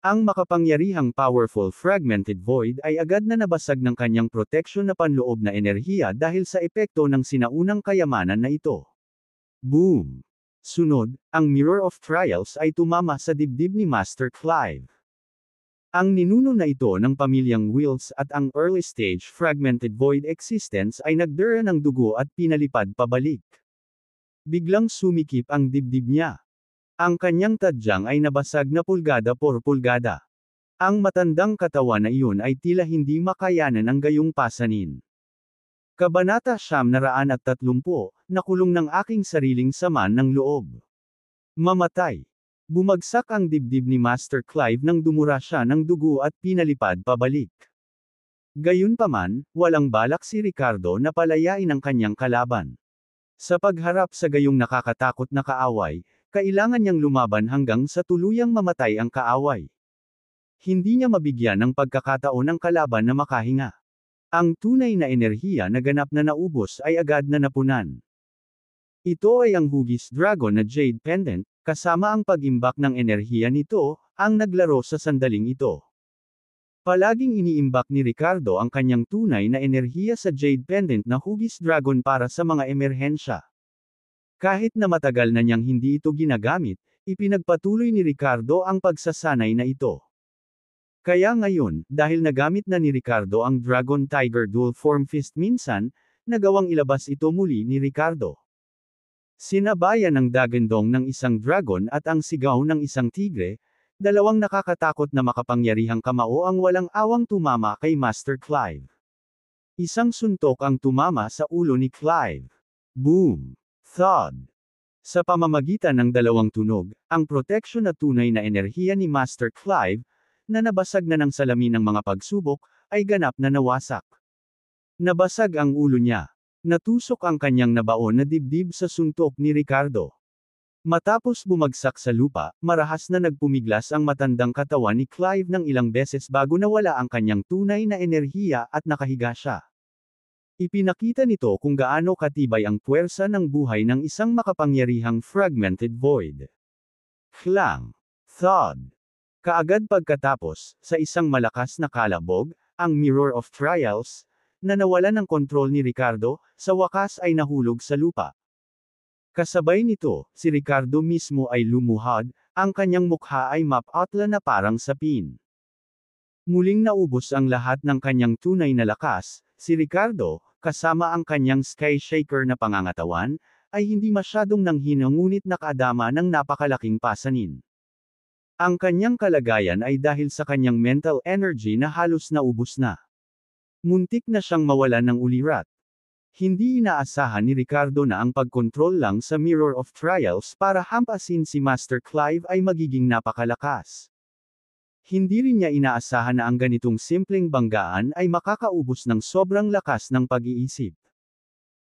Ang makapangyarihang powerful fragmented void ay agad na nabasag ng kanyang proteksyon na panloob na enerhiya dahil sa epekto ng sinaunang kayamanan na ito. Boom! Sunod, ang Mirror of Trials ay tumama sa dibdib ni Master Clive. Ang ninuno na ito ng pamilyang Wills at ang early stage fragmented void existence ay nagdura ng dugo at pinalipad pabalik. Biglang sumikip ang dibdib niya. Ang kanyang tadyang ay nabasag na pulgada por pulgada. Ang matandang katawan na iyon ay tila hindi makayanan ang gayong pasanin. Kabanata 930, nakulong ng aking sariling sama ng loob. Mamatay. Bumagsak ang dibdib ni Master Clive nang dumura siya ng dugo at pinalipad pabalik. Gayunpaman, walang balak si Ricardo na palayain ang kanyang kalaban. Sa pagharap sa gayong nakakatakot na kaaway, kailangan niyang lumaban hanggang sa tuluyang mamatay ang kaaway. Hindi niya mabigyan ng pagkakataon ang kalaban na makahinga. Ang tunay na enerhiya na ganap na naubos ay agad na napunan. Ito ay ang hugis dragon na Jade Pendant, kasama ang pag-imbak ng enerhiya nito, ang naglaro sa sandaling ito. Palaging iniimbak ni Ricardo ang kanyang tunay na enerhiya sa Jade Pendant na hugis dragon para sa mga emerhensya. Kahit na matagal na niyang hindi ito ginagamit, ipinagpatuloy ni Ricardo ang pagsasanay na ito. Kaya ngayon, dahil nagamit na ni Ricardo ang Dragon Tiger Dual Form Fist minsan, nagawang ilabas ito muli ni Ricardo. Sinabayan ng dagandong ng isang dragon at ang sigaw ng isang tigre, dalawang nakakatakot na makapangyarihang kamao ang walang awang tumama kay Master Clive. Isang suntok ang tumama sa ulo ni Clive. Boom! Thud. Sa pamamagitan ng dalawang tunog, ang proteksyon na tunay na enerhiya ni Master Clive, na nabasag na ng salamin ng mga pagsubok, ay ganap na nawasak. Nabasag ang ulo niya. Natusok ang kanyang nabaon na dibdib sa suntok ni Ricardo. Matapos bumagsak sa lupa, marahas na nagpumiglas ang matandang katawan ni Clive ng ilang beses bago nawala ang kanyang tunay na enerhiya at nakahiga siya. Ipinakita nito kung gaano katibay ang puwersa ng buhay ng isang makapangyarihang fragmented void. Clang! Thud! Kaagad pagkatapos, sa isang malakas na kalabog, ang Mirror of Trials, na nawala ng kontrol ni Ricardo, sa wakas ay nahulog sa lupa. Kasabay nito, si Ricardo mismo ay lumuhad, ang kanyang mukha ay mapatla na parang sapin. Muling naubos ang lahat ng kanyang tunay na lakas, si Ricardo, kasama ang kanyang sky shaker na pangangatawan, ay hindi masyadong nanghina ngunit nakadama ng napakalaking pasanin. Ang kanyang kalagayan ay dahil sa kanyang mental energy na halos naubos na. Muntik na siyang mawalan ng ulirat. Hindi inaasahan ni Ricardo na ang pagkontrol lang sa Mirror of Trials para hampasin si Master Clive ay magiging napakalakas. Hindi rin niya inaasahan na ang ganitong simpleng banggaan ay makakaubos ng sobrang lakas ng pag-iisip.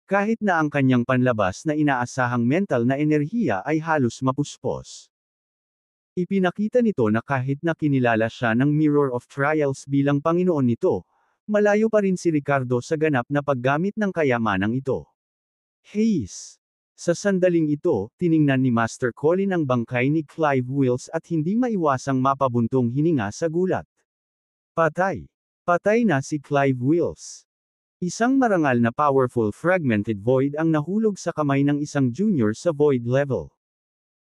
Kahit na ang kanyang panlabas na inaasahang mental na enerhiya ay halos mapuspos. Ipinakita nito na kahit na kinilala siya ng Mirror of Trials bilang Panginoon nito, malayo pa rin si Ricardo sa ganap na paggamit ng kayamanang ito. Hayes! Sa sandaling ito, tiningnan ni Master Colin ang bangkay ni Clive Wills at hindi maiwasang mapabuntong hininga sa gulat. Patay! Patay na si Clive Wills. Isang marangal na powerful fragmented void ang nahulog sa kamay ng isang junior sa void level.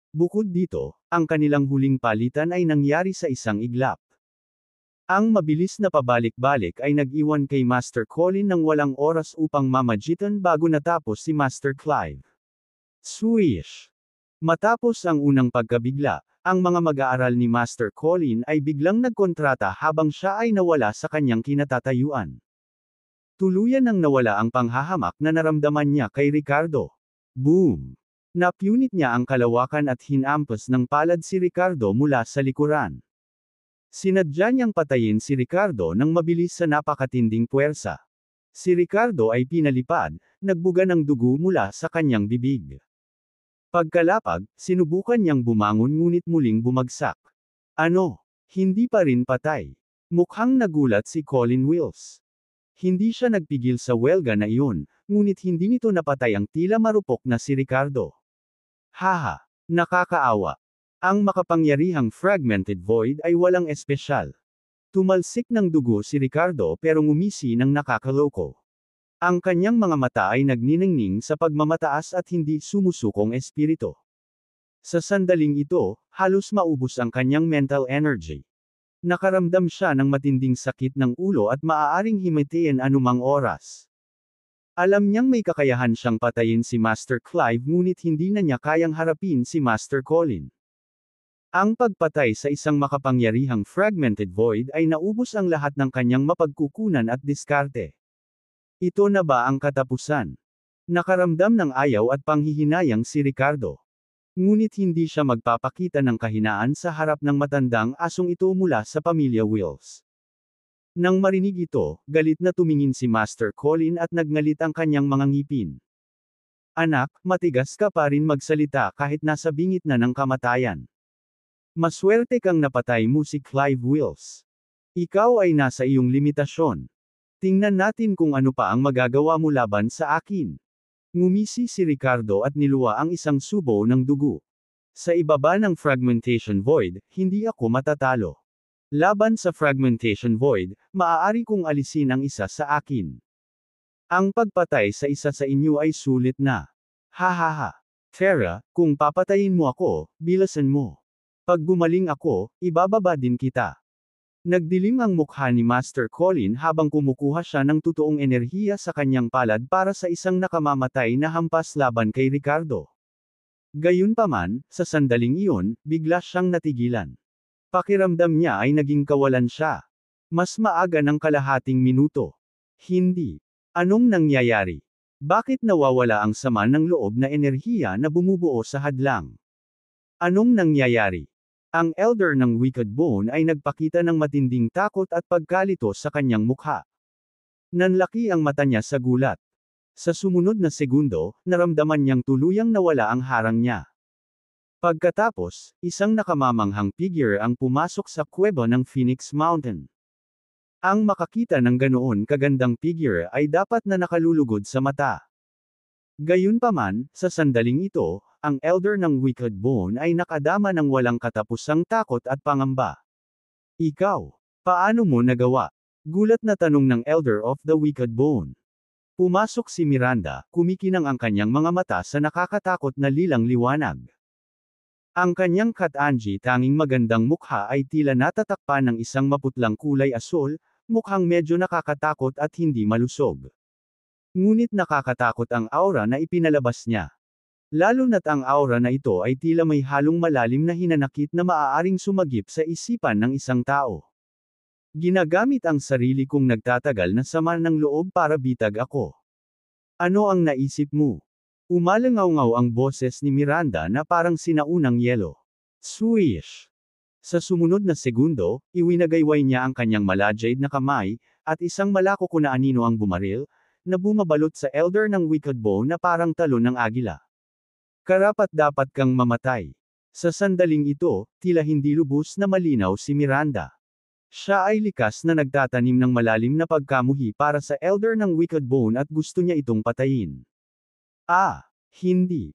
Bukod dito, ang kanilang huling palitan ay nangyari sa isang iglap. Ang mabilis na pabalik-balik ay nag-iwan kay Master Colin ng walang oras upang mamagitan bago natapos si Master Clive. Swish! Matapos ang unang pagkabigla, ang mga mag-aaral ni Master Colin ay biglang nagkontrata habang siya ay nawala sa kanyang kinatatayuan. Tuluyan nang nawala ang panghahamak na naramdaman niya kay Ricardo. Boom! Napunit niya ang kalawakan at hinampas ng palad si Ricardo mula sa likuran. Sinadya niyang patayin si Ricardo ng mabilis sa napakatinding puwersa. Si Ricardo ay pinalipad, nagbuga ng dugo mula sa kanyang bibig. Pagkalapag, sinubukan niyang bumangon ngunit muling bumagsak. Ano? Hindi pa rin patay. Mukhang nagulat si Colin Wills. Hindi siya nagpigil sa welga na iyon, ngunit hindi nito napatay ang tila marupok na si Ricardo. Haha! Nakakaawa. Ang makapangyarihang fragmented void ay walang espesyal. Tumalsik ng dugo si Ricardo pero ngumisi ng nakakaloko. Ang kanyang mga mata ay nagniningning sa pagmamataas at hindi sumusukong espiritu. Sa sandaling ito, halos maubos ang kanyang mental energy. Nakaramdam siya ng matinding sakit ng ulo at maaaring himatayin anumang oras. Alam niyang may kakayahan siyang patayin si Master Clive ngunit hindi na niya kayang harapin si Master Colin. Ang pagpatay sa isang makapangyarihang fragmented void ay naubos ang lahat ng kanyang mapagkukunan at diskarte. Ito na ba ang katapusan? Nakaramdam ng ayaw at panghihinayang si Ricardo. Ngunit hindi siya magpapakita ng kahinaan sa harap ng matandang asong ito mula sa pamilya Wills. Nang marinig ito, galit na tumingin si Master Colin at nagngalit ang kanyang mga ngipin. Anak, matigas ka pa rin magsalita kahit nasa bingit na ng kamatayan. Maswerte kang napatay mo si Clive Wills. Ikaw ay nasa iyong limitasyon. Tingnan natin kung ano pa ang magagawa mo laban sa akin. Ngumisi si Ricardo at niluwa ang isang subo ng dugo. Sa ibaba ng fragmentation void, hindi ako matatalo. Laban sa fragmentation void, maaari kong alisin ang isa sa akin. Ang pagpatay sa isa sa inyo ay sulit na. Hahaha. Terra, kung papatayin mo ako, bilasan mo. Pag gumaling ako, ibababa din kita. Nagdilim ang mukha ni Master Colin habang kumukuha siya ng totoong enerhiya sa kanyang palad para sa isang nakamamatay na hampas laban kay Ricardo. Gayunpaman, sa sandaling iyon, bigla siyang natigilan. Pakiramdam niya ay naging kawalan siya. Mas maaga ng kalahating minuto. Hindi. Anong nangyayari? Bakit nawawala ang sama ng loob na enerhiya na bumubuo sa hadlang? Anong nangyayari? Ang elder ng Wicked Bone ay nagpakita ng matinding takot at pagkalito sa kanyang mukha. Nanlaki ang mata niya sa gulat. Sa sumunod na segundo, naramdaman niyang tuluyang nawala ang harang niya. Pagkatapos, isang nakamamanghang figure ang pumasok sa kuweba ng Phoenix Mountain. Ang makakita ng ganoon kagandang figure ay dapat na nakalulugod sa mata. Gayunpaman, sa sandaling ito, ang elder ng Wicked Bone ay nakadama ng walang katapusang takot at pangamba. Ikaw, paano mo nagawa? Gulat na tanong ng elder of the Wicked Bone. Pumasok si Miranda, kumikinang ang kanyang mga mata sa nakakatakot na lilang liwanag. Ang kanyang Kat-Anji tanging magandang mukha ay tila natatakpan ng isang maputlang kulay asul, mukhang medyo nakakatakot at hindi malusog. Ngunit nakakatakot ang aura na ipinalabas niya. Lalo na't ang aura na ito ay tila may halong malalim na hinanakit na maaaring sumagip sa isipan ng isang tao. Ginagamit ang sarili kong nagtatagal na sama ng loob para bitag ako. Ano ang naisip mo? Umalangaw-ngaw ang boses ni Miranda na parang sinaunang yelo. Swish! Sa sumunod na segundo, iwinagayway niya ang kanyang malajade na kamay, at isang malako na anino ang bumaril, na bumabalot sa elder ng Wicked Bone na parang talon ng agila. Karapat-dapat kang mamatay. Sa sandaling ito, tila hindi lubos na malinaw si Miranda. Siya ay likas na nagtatanim ng malalim na pagkamuhi para sa elder ng Wicked Bone at gusto niya itong patayin. Hindi.